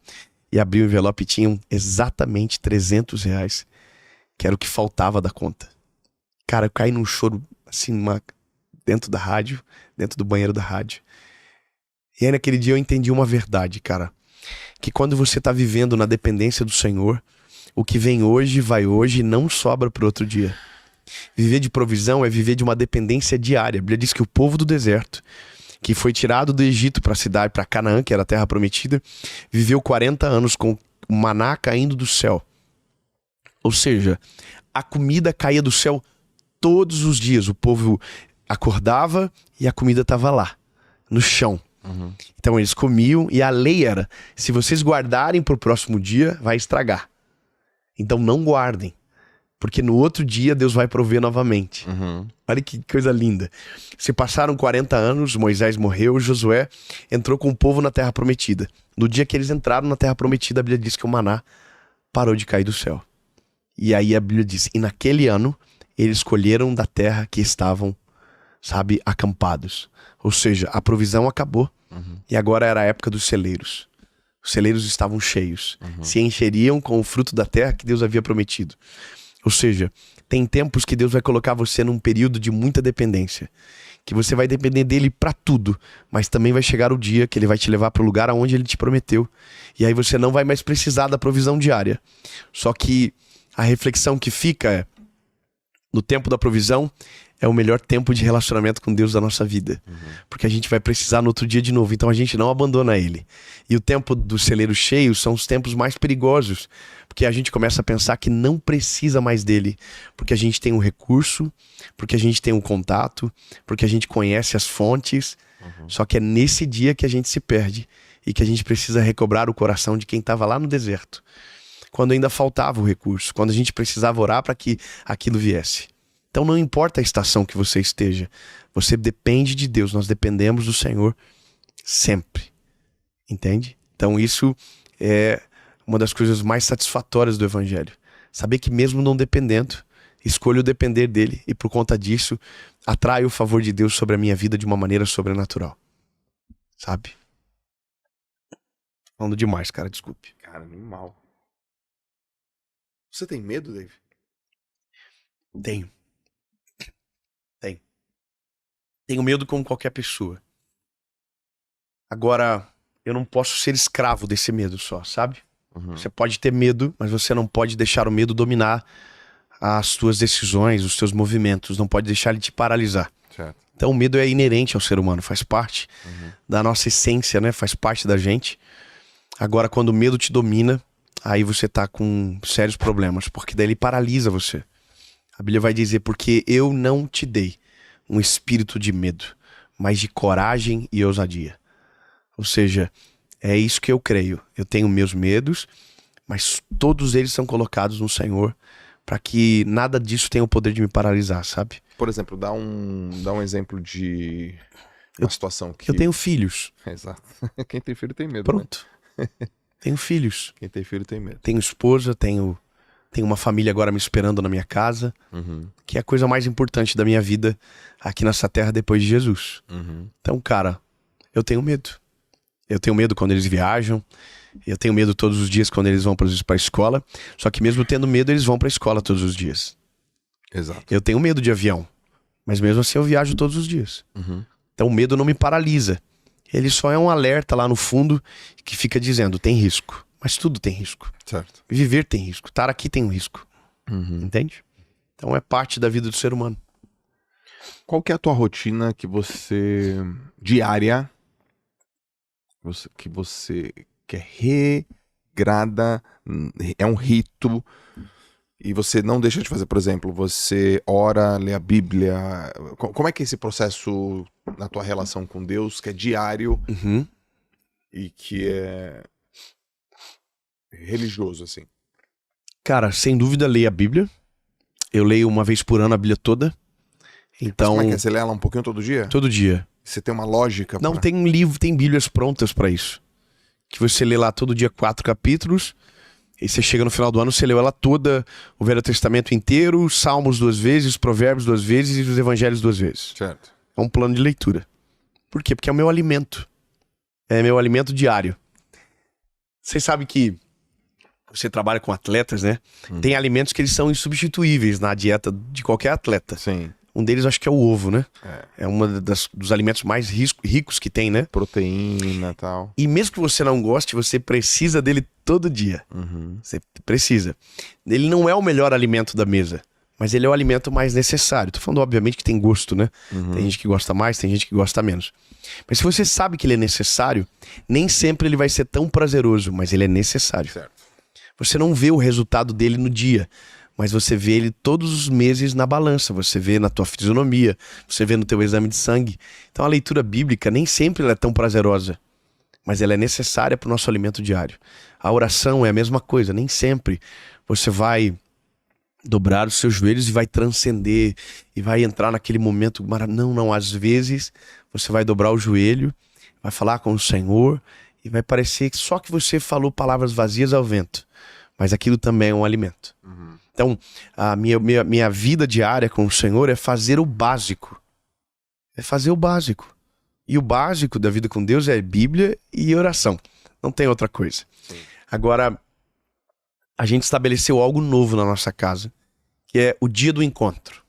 e abri o envelope e tinham exatamente R$300, que era o que faltava da conta. Cara, eu caí num choro, assim, dentro da rádio, dentro do banheiro da rádio. E aí naquele dia eu entendi uma verdade, cara, que quando você tá vivendo na dependência do Senhor, o que vem hoje, vai hoje e não sobra pro outro dia. Viver de provisão é viver de uma dependência diária. A Bíblia diz que o povo do deserto, que foi tirado do Egito para a cidade, para Canaã, que era a terra prometida, viveu 40 anos com o maná caindo do céu. Ou seja, a comida caía do céu todos os dias. O povo acordava e a comida estava lá, no chão. Então eles comiam e a lei era: se vocês guardarem para o próximo dia, vai estragar. Então não guardem, porque no outro dia Deus vai prover novamente. Olha que coisa linda. Se passaram 40 anos, Moisés morreu, Josué entrou com o povo na terra prometida. No dia que eles entraram na terra prometida, a Bíblia diz que o maná parou de cair do céu. E aí a Bíblia diz: e naquele ano eles colheram da terra que estavam, sabe, acampados. Ou seja, a provisão acabou. E agora era a época dos celeiros. Os celeiros estavam cheios. Se encheriam com o fruto da terra que Deus havia prometido. Ou seja, tem tempos que Deus vai colocar você num período de muita dependência, que você vai depender dele pra tudo, mas também vai chegar o dia que ele vai te levar pro lugar aonde ele te prometeu. E aí você não vai mais precisar da provisão diária. Só que a reflexão que fica é: no tempo da provisão é o melhor tempo de relacionamento com Deus da nossa vida. Porque a gente vai precisar no outro dia de novo, então a gente não abandona ele. E o tempo dos celeiros cheios são os tempos mais perigosos, porque a gente começa a pensar que não precisa mais dele, porque a gente tem um recurso, porque a gente tem um contato, porque a gente conhece as fontes. Só que é nesse dia que a gente se perde e que a gente precisa recobrar o coração de quem estava lá no deserto, quando ainda faltava o recurso, quando a gente precisava orar para que aquilo viesse. Então não importa a estação que você esteja, você depende de Deus, nós dependemos do Senhor sempre, entende? Então isso é uma das coisas mais satisfatórias do Evangelho, saber que mesmo não dependendo, escolho depender dele e por conta disso atraio o favor de Deus sobre a minha vida de uma maneira sobrenatural, sabe? Falando demais, cara, desculpe. Cara, animal. Você tem medo, Dave? Tenho. Tenho medo como qualquer pessoa. Agora, eu não posso ser escravo desse medo só, sabe? Você pode ter medo, mas você não pode deixar o medo dominar as suas decisões, os seus movimentos. Não pode deixar ele te paralisar. Certo. Então o medo é inerente ao ser humano, faz parte da nossa essência, né? Faz parte da gente. Agora, quando o medo te domina, aí você tá com sérios problemas, porque daí ele paralisa você. A Bíblia vai dizer: porque eu não te dei um espírito de medo, mas de coragem e ousadia. Ou seja, é isso que eu creio. Eu tenho meus medos, mas todos eles são colocados no Senhor para que nada disso tenha o poder de me paralisar, sabe? Por exemplo, dá um exemplo de uma situação que... Eu tenho filhos. Exato. Quem tem filho tem medo. Pronto. Né? Tenho filhos. Quem tem filho tem medo. Tenho esposa, tenho uma família agora me esperando na minha casa, que é a coisa mais importante da minha vida aqui nessa terra depois de Jesus. Então, cara, eu tenho medo. Eu tenho medo quando eles viajam, eu tenho medo todos os dias quando eles vão para a escola, só que mesmo tendo medo, eles vão para a escola todos os dias. Exato. Eu tenho medo de avião, mas mesmo assim eu viajo todos os dias. Então o medo não me paralisa. Ele só é um alerta lá no fundo que fica dizendo: tem risco. Mas tudo tem risco. Certo. Viver tem risco. Estar aqui tem um risco. Entende? Então é parte da vida do ser humano. Qual que é a tua rotina que você... diária, que é regrada, é um rito, e você não deixa de fazer? Por exemplo, você ora, lê a Bíblia. Como é que é esse processo na tua relação com Deus, que é diário e que é religioso, assim? Cara, sem dúvida, leio a Bíblia. Eu leio uma vez por ano a Bíblia toda. Então... Mas como é que é? Você lê ela um pouquinho todo dia? Todo dia. Você tem uma lógica? Não, tem livro, tem Bíblias prontas pra isso. Que você lê lá todo dia 4 capítulos E você chega no final do ano, você leu ela toda, o Velho Testamento inteiro, os Salmos 2 vezes, os Provérbios 2 vezes e os Evangelhos 2 vezes. Certo. É um plano de leitura. Por quê? Porque é o meu alimento. É meu alimento diário. Vocês sabem que você trabalha com atletas, né? Tem alimentos que eles são insubstituíveis na dieta de qualquer atleta. Sim. Um deles acho que é o ovo, né? É um dos alimentos mais ricos que tem, né? Proteína e tal. E mesmo que você não goste, você precisa dele todo dia. Você precisa. Ele não é o melhor alimento da mesa, mas ele é o alimento mais necessário. Tô falando, obviamente, que tem gosto, né? Tem gente que gosta mais, tem gente que gosta menos. Mas se você sabe que ele é necessário, nem sempre ele vai ser tão prazeroso, mas ele é necessário. Certo. Você não vê o resultado dele no dia, mas você vê ele todos os meses na balança, você vê na tua fisionomia, você vê no teu exame de sangue. Então a leitura bíblica nem sempre ela é tão prazerosa, mas ela é necessária para o nosso alimento diário. A oração é a mesma coisa, nem sempre você vai dobrar os seus joelhos e vai transcender, e vai entrar naquele momento maravilhoso. Não, às vezes você vai dobrar o joelho, vai falar com o Senhor, e vai parecer que só que você falou palavras vazias ao vento, mas aquilo também é um alimento. Então, a minha vida diária com o Senhor é fazer o básico. É fazer o básico. E o básico da vida com Deus é Bíblia e oração. Não tem outra coisa. Sim. Agora, a gente estabeleceu algo novo na nossa casa, que é o dia do encontro.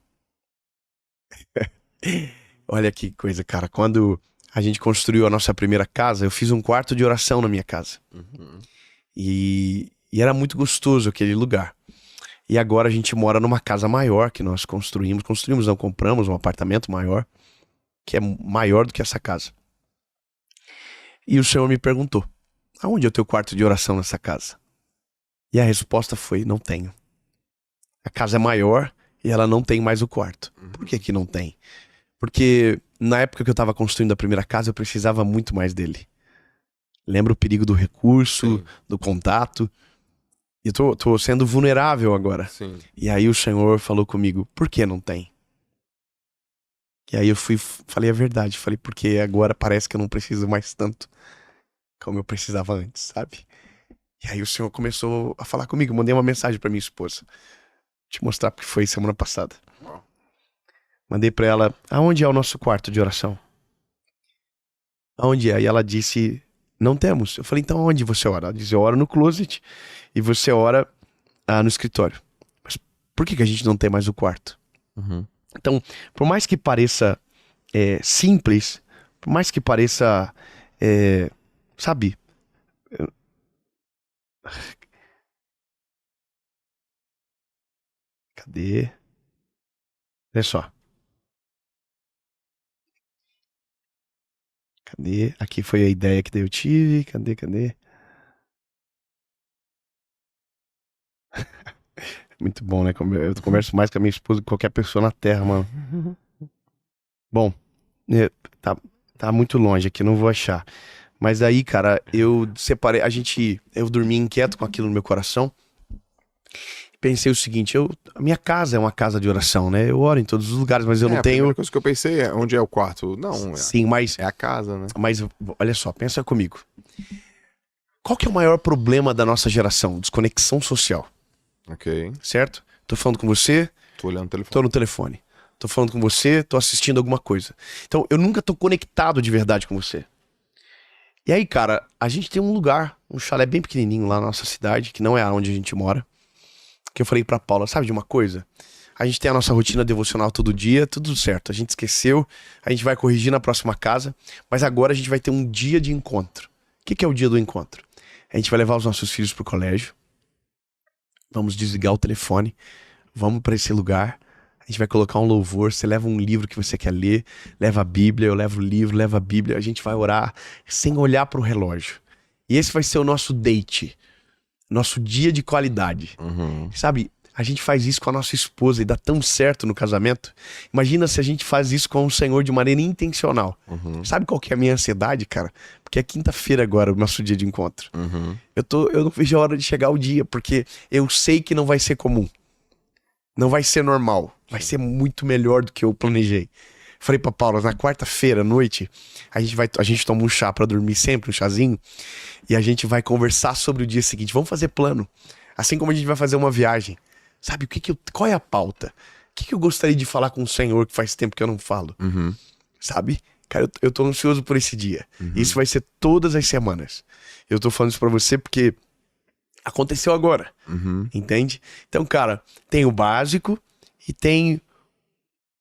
Olha que coisa, cara. Quando a gente construiu a nossa primeira casa, eu fiz um quarto de oração na minha casa. E era muito gostoso aquele lugar. E agora a gente mora numa casa maior que nós construímos. Não, compramos um apartamento maior, que é maior do que essa casa. E o Senhor me perguntou, aonde é o teu quarto de oração nessa casa? E a resposta foi, não tenho. A casa é maior e ela não tem mais o quarto. Por que que não tem? Porque na época que eu estava construindo a primeira casa, eu precisava muito mais dele. Lembra o perigo do recurso, do contato? E tô sendo vulnerável agora. Sim. E aí o Senhor falou comigo, por que não tem? E aí eu falei a verdade. Falei, porque agora parece que eu não preciso mais tanto como eu precisava antes, sabe? E aí o Senhor começou a falar comigo. Mandei uma mensagem pra minha esposa. Vou te mostrar porque foi semana passada. Mandei pra ela, aonde é o nosso quarto de oração? Aonde é? E ela disse, não temos. Eu falei, então onde você ora? Ela disse, eu oro no closet e você ora no escritório. Mas por que a gente não tem mais o quarto? Então, por mais que pareça simples, por mais que pareça, sabe? Cadê? Olha só. Cadê? Aqui foi a ideia que eu tive. Cadê? Muito bom, né? Eu converso mais com a minha esposa que qualquer pessoa na Terra, mano. Bom, tá muito longe aqui, não vou achar. Mas aí, cara, eu separei, eu dormi inquieto com aquilo no meu coração. Pensei o seguinte, a minha casa é uma casa de oração, né? Eu oro em todos os lugares, mas eu não tenho... A primeira coisa que eu pensei é, onde é o quarto? Não, sim, mas... É a casa, né? Mas, olha só, pensa comigo. Qual que é o maior problema da nossa geração? Desconexão social. Ok. Certo? Tô falando com você... Tô olhando o telefone. Tô no telefone. Tô falando com você, tô assistindo alguma coisa. Então, eu nunca tô conectado de verdade com você. E aí, cara, a gente tem um lugar, um chalé bem pequenininho lá na nossa cidade, que não é onde a gente mora. Que eu falei pra Paula, sabe de uma coisa? A gente tem a nossa rotina devocional todo dia, tudo certo. A gente esqueceu, a gente vai corrigir na próxima casa, mas agora a gente vai ter um dia de encontro. O que é o dia do encontro? A gente vai levar os nossos filhos pro colégio, vamos desligar o telefone, vamos pra esse lugar, a gente vai colocar um louvor, você leva um livro que você quer ler, leva a Bíblia, eu levo o livro, leva a Bíblia, a gente vai orar sem olhar pro relógio. E esse vai ser o nosso date. Nosso dia de qualidade. Sabe, a gente faz isso com a nossa esposa e dá tão certo no casamento. Imagina se a gente faz isso com o Senhor de maneira intencional. Sabe qual que é a minha ansiedade, cara? Porque é quinta-feira agora, o nosso dia de encontro. Eu não vejo a hora de chegar o dia, porque eu sei que não vai ser comum. Não vai ser normal. Vai ser muito melhor do que eu planejei. Falei pra Paula, na quarta-feira à noite, a gente toma um chá pra dormir sempre, um chazinho, e a gente vai conversar sobre o dia seguinte. Vamos fazer plano. Assim como a gente vai fazer uma viagem. Sabe, qual é a pauta? O que eu gostaria de falar com o Senhor que faz tempo que eu não falo? Sabe? Cara, eu tô ansioso por esse dia. Isso vai ser todas as semanas. Eu tô falando isso pra você porque aconteceu agora. Entende? Então, cara, tem o básico e tem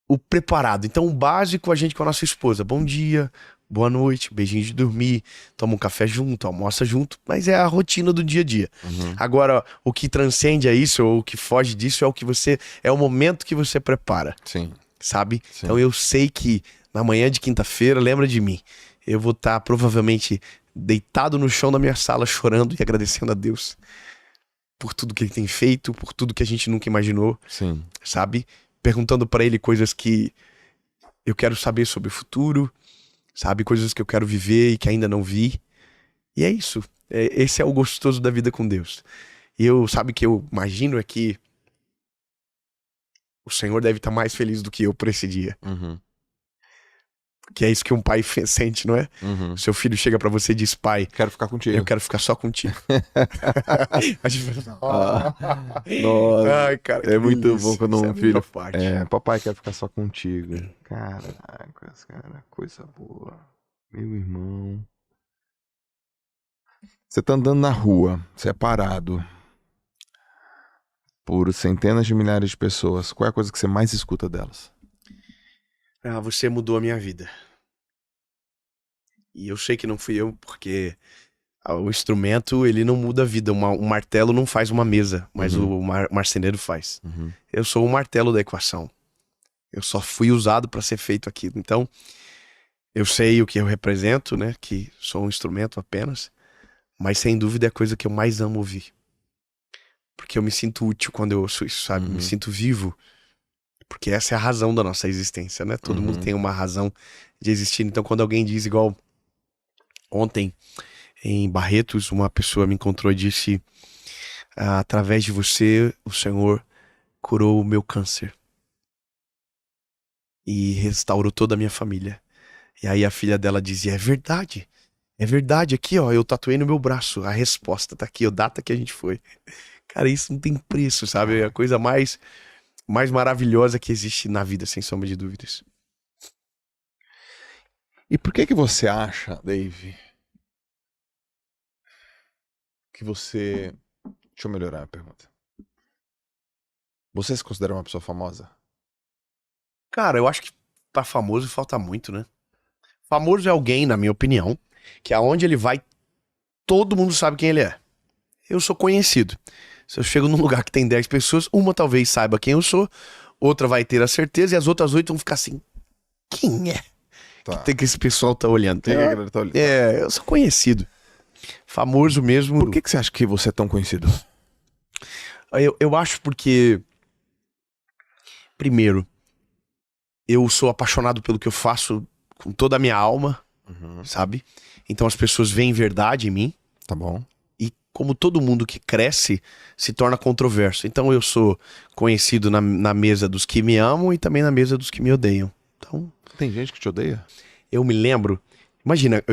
o preparado. Então, o básico, a gente com a nossa esposa. Bom dia, boa noite, beijinho de dormir, toma um café junto, almoça junto, mas é a rotina do dia a dia. Agora, o que transcende a isso, ou o que foge disso, é o momento que você prepara. Sim. Sabe? Sim. Então eu sei que na manhã de quinta-feira, lembra de mim. Eu vou estar provavelmente deitado no chão da minha sala, chorando e agradecendo a Deus por tudo que ele tem feito, por tudo que a gente nunca imaginou. Sim. Sabe? Perguntando pra ele coisas que eu quero saber sobre o futuro, sabe? Coisas que eu quero viver e que ainda não vi. E é isso. Esse é o gostoso da vida com Deus. E sabe que eu imagino é que o Senhor deve estar mais feliz do que eu por esse dia. Que é isso que um pai sente, não é? Seu filho chega pra você e diz, pai, Quero ficar contigo. eu quero ficar só contigo. A gente Nossa, ai, cara, que é muito delícia. bom quando Essa é um a filho... melhor parte. papai quer ficar só contigo. Caraca, cara, coisa boa. Meu irmão. Você tá andando na rua, você é parado por centenas de milhares de pessoas. Qual é a coisa que você mais escuta delas? Você mudou a minha vida. E eu sei que não fui eu, porque o instrumento, ele não muda a vida. Um martelo não faz uma mesa, mas o marceneiro faz. Eu sou o martelo da equação. Eu só fui usado para ser feito aquilo. Então, eu sei o que eu represento, né? Que sou um instrumento apenas. Mas, sem dúvida, é a coisa que eu mais amo ouvir. Porque eu me sinto útil quando eu ouço isso, sabe? Me sinto vivo. Porque essa é a razão da nossa existência, né? Todo mundo tem uma razão de existir. Então, quando alguém diz, igual ontem, em Barretos, uma pessoa me encontrou e disse, através de você, o Senhor curou o meu câncer. E restaurou toda a minha família. E aí a filha dela dizia, é verdade, aqui ó, eu tatuei no meu braço, a resposta tá aqui, a data que a gente foi. Cara, isso não tem preço, sabe? É a coisa mais maravilhosa que existe na vida, sem sombra de dúvidas. E por que você acha, Dave, que você... Deixa eu melhorar a pergunta. Você se considera uma pessoa famosa? Cara, eu acho que pra famoso falta muito, né? Famoso é alguém, na minha opinião, que aonde ele vai, todo mundo sabe quem ele é. Eu sou conhecido. Se eu chego num lugar que tem 10 pessoas, uma talvez saiba quem eu sou, outra vai ter a certeza e as outras 8 vão ficar assim, quem é? Tá. Que tem que esse pessoal tá olhando. Quem é que a galera tá olhando? Eu sou conhecido. Famoso mesmo. Por que você acha que você é tão conhecido? Eu acho porque, primeiro, eu sou apaixonado pelo que eu faço com toda a minha alma, sabe? Então as pessoas veem verdade em mim. Tá bom. E como todo mundo que cresce, se torna controverso. Então eu sou conhecido na mesa dos que me amam e também na mesa dos que me odeiam. Então, tem gente que te odeia? Eu me lembro... Imagina,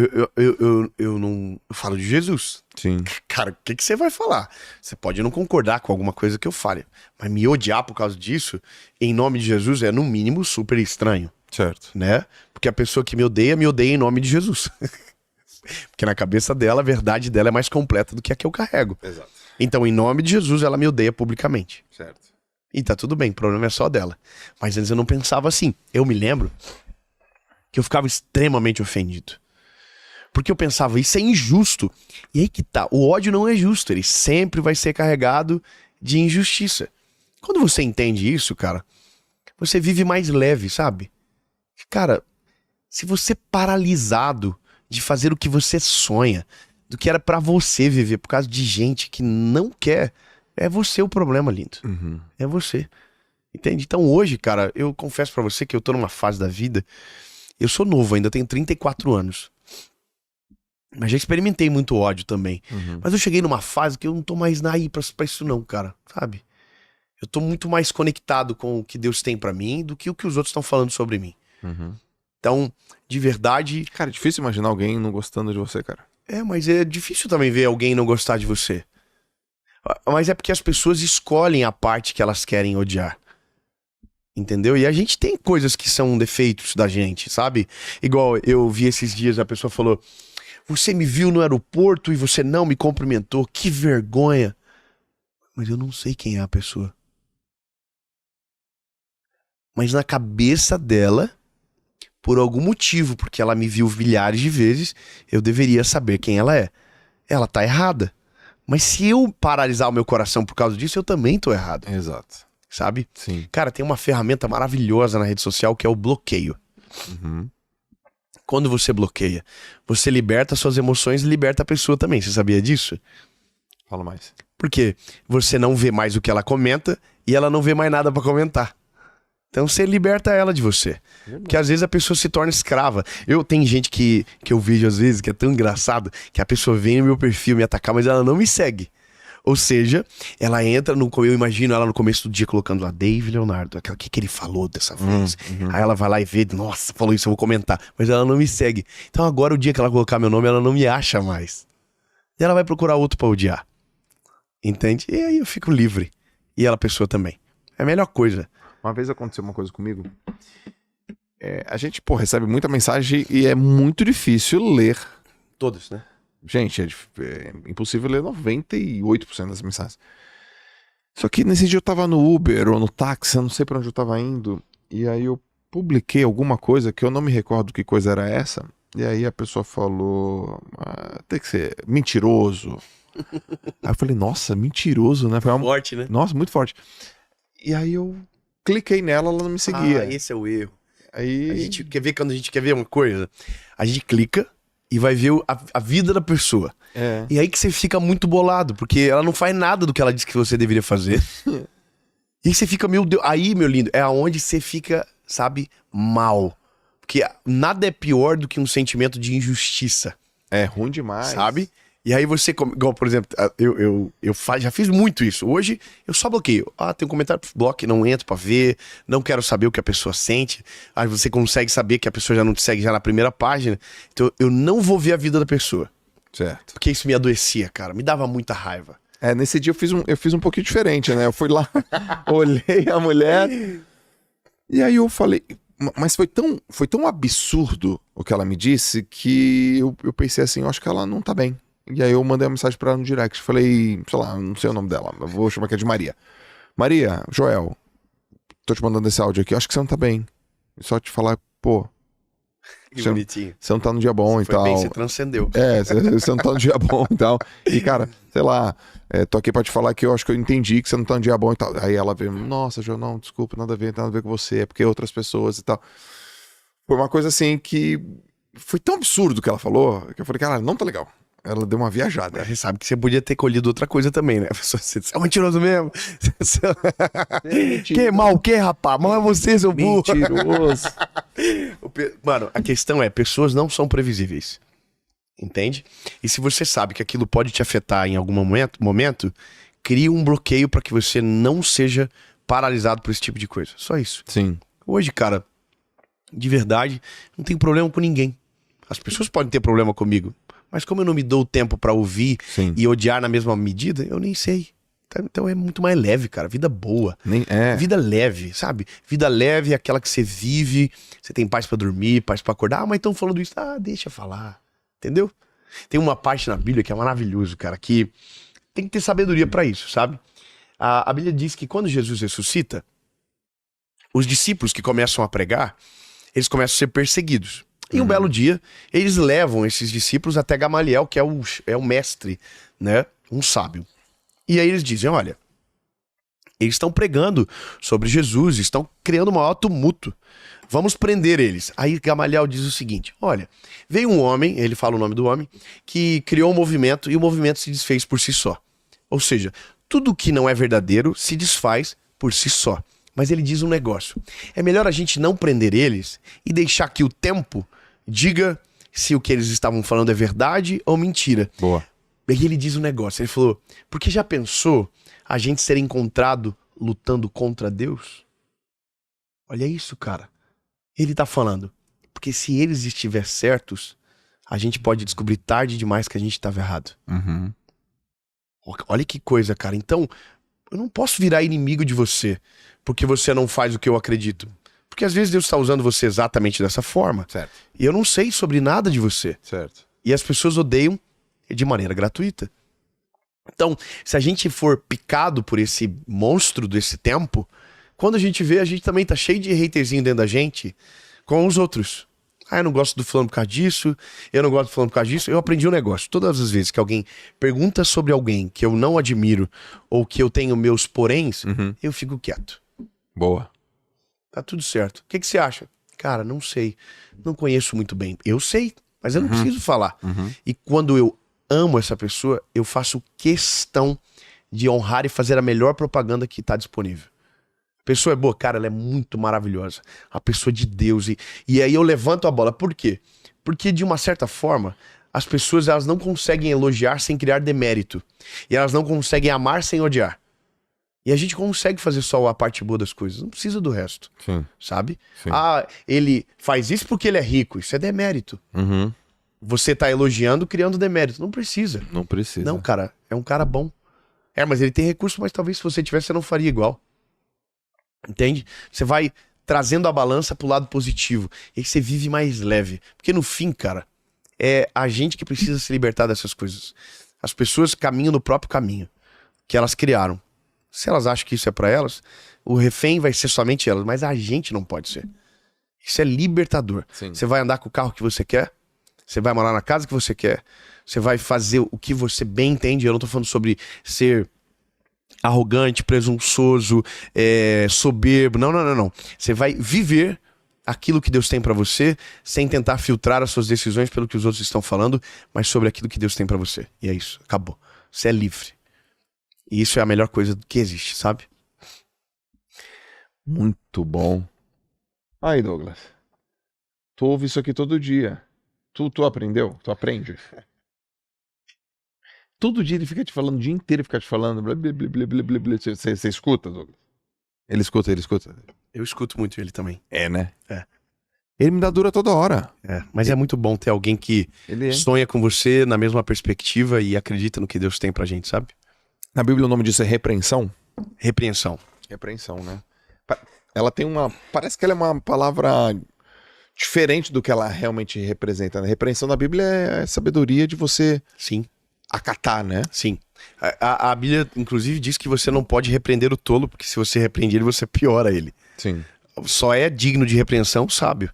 eu não... Eu falo de Jesus. Sim. Cara, o que você vai falar? Você pode não concordar com alguma coisa que eu fale, mas me odiar por causa disso, em nome de Jesus, é no mínimo super estranho. Certo. Né? Porque a pessoa que me odeia em nome de Jesus. Porque na cabeça dela, a verdade dela é mais completa do que a que eu carrego. Exato. Então, em nome de Jesus, ela me odeia publicamente. Certo. E tá tudo bem, o problema é só dela. Mas antes eu não pensava assim. Eu me lembro que eu ficava extremamente ofendido. Porque eu pensava, isso é injusto. E aí que tá, o ódio não é justo, ele sempre vai ser carregado de injustiça. Quando você entende isso, cara, você vive mais leve, sabe? Cara, se você paralisado de fazer o que você sonha, do que era pra você viver por causa de gente que não quer, é você o problema, lindo. É você. Entende? Então hoje, cara, eu confesso pra você que eu tô numa fase da vida, eu sou novo ainda, tenho 34 anos. Mas já experimentei muito ódio também. Mas eu cheguei numa fase que eu não tô mais aí pra isso não, cara. Sabe? Eu tô muito mais conectado com o que Deus tem pra mim do que o que os outros estão falando sobre mim. Então, de verdade... Cara, é difícil imaginar alguém não gostando de você, cara. Mas é difícil também ver alguém não gostar de você. Mas é porque as pessoas escolhem a parte que elas querem odiar. Entendeu? E a gente tem coisas que são defeitos da gente, sabe? Igual eu vi esses dias, a pessoa falou: você me viu no aeroporto e você não me cumprimentou, que vergonha. Mas eu não sei quem é a pessoa. Mas na cabeça dela, por algum motivo, porque ela me viu milhares de vezes, eu deveria saber quem ela é. Ela tá errada. Mas se eu paralisar o meu coração por causa disso, eu também tô errado. Exato. Sabe? Sim. Cara, tem uma ferramenta maravilhosa na rede social que é o bloqueio. Quando você bloqueia, você liberta suas emoções e liberta a pessoa também. Você sabia disso? Fala mais. Porque você não vê mais o que ela comenta e ela não vê mais nada pra comentar. Então você liberta ela de você. Porque às vezes a pessoa se torna escrava. Tem gente que eu vejo às vezes que é tão engraçado que a pessoa vem no meu perfil me atacar, mas ela não me segue. Ou seja, ela entra eu imagino ela no começo do dia colocando lá Dave Leonardo, o que ele falou dessa vez. Aí ela vai lá e vê, nossa, falou isso, eu vou comentar. Mas ela não me segue. Então agora o dia que ela colocar meu nome, ela não me acha mais. E ela vai procurar outro pra odiar. Entende? E aí eu fico livre. E ela, a pessoa também. É a melhor coisa. Uma vez aconteceu uma coisa comigo. A gente, recebe muita mensagem e é muito difícil ler. Todas, né? Gente, é impossível ler 98% das mensagens. Só que nesse dia eu tava no Uber ou no táxi, eu não sei pra onde eu tava indo. E aí eu publiquei alguma coisa que eu não me recordo que coisa era essa. E aí a pessoa falou, tem que ser mentiroso. Aí eu falei, nossa, mentiroso, né? Foi forte, né? Nossa, muito forte. E aí eu cliquei nela, ela não me seguia. Esse é o erro. Aí... A gente quer ver, quando a gente quer ver uma coisa, a gente clica e vai ver a vida da pessoa. E aí que você fica muito bolado, porque ela não faz nada do que ela disse que você deveria fazer. E aí você fica, meu Deus, aí, meu lindo, é aonde você fica, sabe, mal. Porque nada é pior do que um sentimento de injustiça. É ruim demais. Sabe? E aí você, igual, por exemplo, eu já fiz muito isso. Hoje eu só bloqueio. Tem um comentário pro bloco, não entro pra ver, não quero saber o que a pessoa sente. Aí você consegue saber que a pessoa já não te segue já na primeira página. Então eu não vou ver a vida da pessoa. Certo. Porque isso me adoecia, cara. Me dava muita raiva. Nesse dia eu fiz um pouquinho diferente, né? Eu fui lá, olhei a mulher e aí eu falei... Mas foi tão absurdo o que ela me disse que eu pensei assim, eu acho que ela não tá bem. E aí eu mandei uma mensagem pra ela no direct. Falei, sei lá, não sei o nome dela, eu vou chamar aqui de Maria. Maria, Joel, tô te mandando esse áudio aqui, eu acho que você não tá bem. Só te falar, Que bonitinho. Você não tá no dia bom e tal. Bem, você transcendeu. Você não tá no dia bom e tal. E cara, sei lá, tô aqui pra te falar que eu acho que eu entendi que você não tá no dia bom e tal. Aí ela veio, nossa, Joel, não, desculpa, nada a ver com você, é porque outras pessoas e tal. Foi uma coisa assim que foi tão absurdo que ela falou, que eu falei, cara, não tá legal. Ela deu uma viajada. Você sabe que você podia ter colhido outra coisa também, né? Você é mentiroso mesmo. Que mal o que, rapaz? Mal é você, seu burro. Mentiroso. Mano, a questão é, pessoas não são previsíveis. Entende? E se você sabe que aquilo pode te afetar em algum momento, crie um bloqueio para que você não seja paralisado por esse tipo de coisa. Só isso. Sim. Hoje, cara, de verdade, não tem problema com ninguém. As pessoas podem ter problema comigo. Mas como eu não me dou o tempo pra ouvir e odiar na mesma medida, eu nem sei. Então é muito mais leve, cara. Vida boa. Vida leve, sabe? Vida leve é aquela que você vive, você tem paz pra dormir, paz pra acordar. Mas estão falando isso. Deixa falar. Entendeu? Tem uma parte na Bíblia que é maravilhoso, cara, que tem que ter sabedoria pra isso, sabe? A Bíblia diz que quando Jesus ressuscita, os discípulos que começam a pregar, eles começam a ser perseguidos. E um belo dia, eles levam esses discípulos até Gamaliel, que é o mestre, né? Um sábio. E aí eles dizem, olha, eles estão pregando sobre Jesus, estão criando um maior tumulto. Vamos prender eles. Aí Gamaliel diz o seguinte, olha, veio um homem, ele fala o nome do homem, que criou um movimento e o movimento se desfez por si só. Ou seja, tudo que não é verdadeiro se desfaz por si só. Mas ele diz um negócio, é melhor a gente não prender eles e deixar que o tempo diga se o que eles estavam falando é verdade ou mentira. Boa. E aí ele diz um negócio, ele falou, porque já pensou a gente ser encontrado lutando contra Deus? Olha isso, cara. ele tá falando? Porque se eles estiverem certos, a gente pode descobrir tarde demais que a gente estava errado. Uhum. Olha que coisa, cara. Então, eu não posso virar inimigo de você porque você não faz o que eu acredito. Porque às vezes Deus está usando você exatamente dessa forma. Certo. E eu não sei sobre nada de você. Certo. E as pessoas odeiam de maneira gratuita. Então, se a gente for picado por esse monstro desse tempo, quando a gente vê, a gente também tá cheio de haterzinho dentro da gente com os outros. Ah, eu não gosto do fulano por causa disso, eu não gosto do fulano por causa disso. Eu aprendi um negócio. Todas as vezes que alguém pergunta sobre alguém que eu não admiro ou que eu tenho meus poréns, eu fico quieto. Boa. Tá tudo certo. O que você acha? Cara, não sei. Não conheço muito bem. Eu sei, mas eu não preciso falar. E quando eu amo essa pessoa, eu faço questão de honrar e fazer a melhor propaganda que tá disponível. A pessoa é boa, cara, ela é muito maravilhosa. A pessoa de Deus. E aí eu levanto a bola. Por quê? Porque, de uma certa forma, as pessoas elas não conseguem elogiar sem criar demérito. E elas não conseguem amar sem odiar. E a gente consegue fazer só a parte boa das coisas. Não precisa do resto. Sim. Sabe? Sim. Ah, ele faz isso porque ele é rico. Isso é demérito. Você tá elogiando, criando demérito. Não precisa. Não precisa. Não, cara. É um cara bom. É, mas ele tem recurso, mas talvez se você tivesse, você não faria igual. Entende? Você vai trazendo a balança pro lado positivo. E aí você vive mais leve. Porque no fim, cara, é a gente que precisa se libertar dessas coisas. As pessoas caminham no próprio caminho que elas criaram. Se elas acham que isso é pra elas, o refém vai ser somente elas. Mas a gente não pode ser. Isso é libertador. Sim. Você vai andar com o carro que você quer. Você vai morar na casa que você quer. Você vai fazer o que você bem entende. Eu não tô falando sobre ser arrogante, presunçoso, soberbo. Não. Você vai viver aquilo que Deus tem pra você, sem tentar filtrar as suas decisões pelo que os outros estão falando, mas sobre aquilo que Deus tem pra você. E é isso, acabou. Você é livre. E isso é a melhor coisa que existe, sabe? Muito bom. Aí, Douglas. Tu ouve isso aqui todo dia. Tu aprendeu? Tu aprende? Todo dia ele fica te falando, o dia inteiro ele fica te falando. Blá, blá, blá, blá, blá, blá. Você escuta, Douglas? Ele escuta. Eu escuto muito ele também. É, né? É. Ele me dá dura toda hora. Mas é muito bom ter alguém que sonha com você na mesma perspectiva e acredita no que Deus tem pra gente, sabe? Na Bíblia o nome disso é repreensão? Repreensão. Repreensão, né? Ela tem uma... Parece que ela é uma palavra diferente do que ela realmente representa, né? Repreensão na Bíblia é sabedoria de você... Sim. Acatar, né? Sim. A Bíblia, inclusive, diz que você não pode repreender o tolo, porque se você repreende ele, você piora ele. Sim. Só é digno de repreensão o sábio.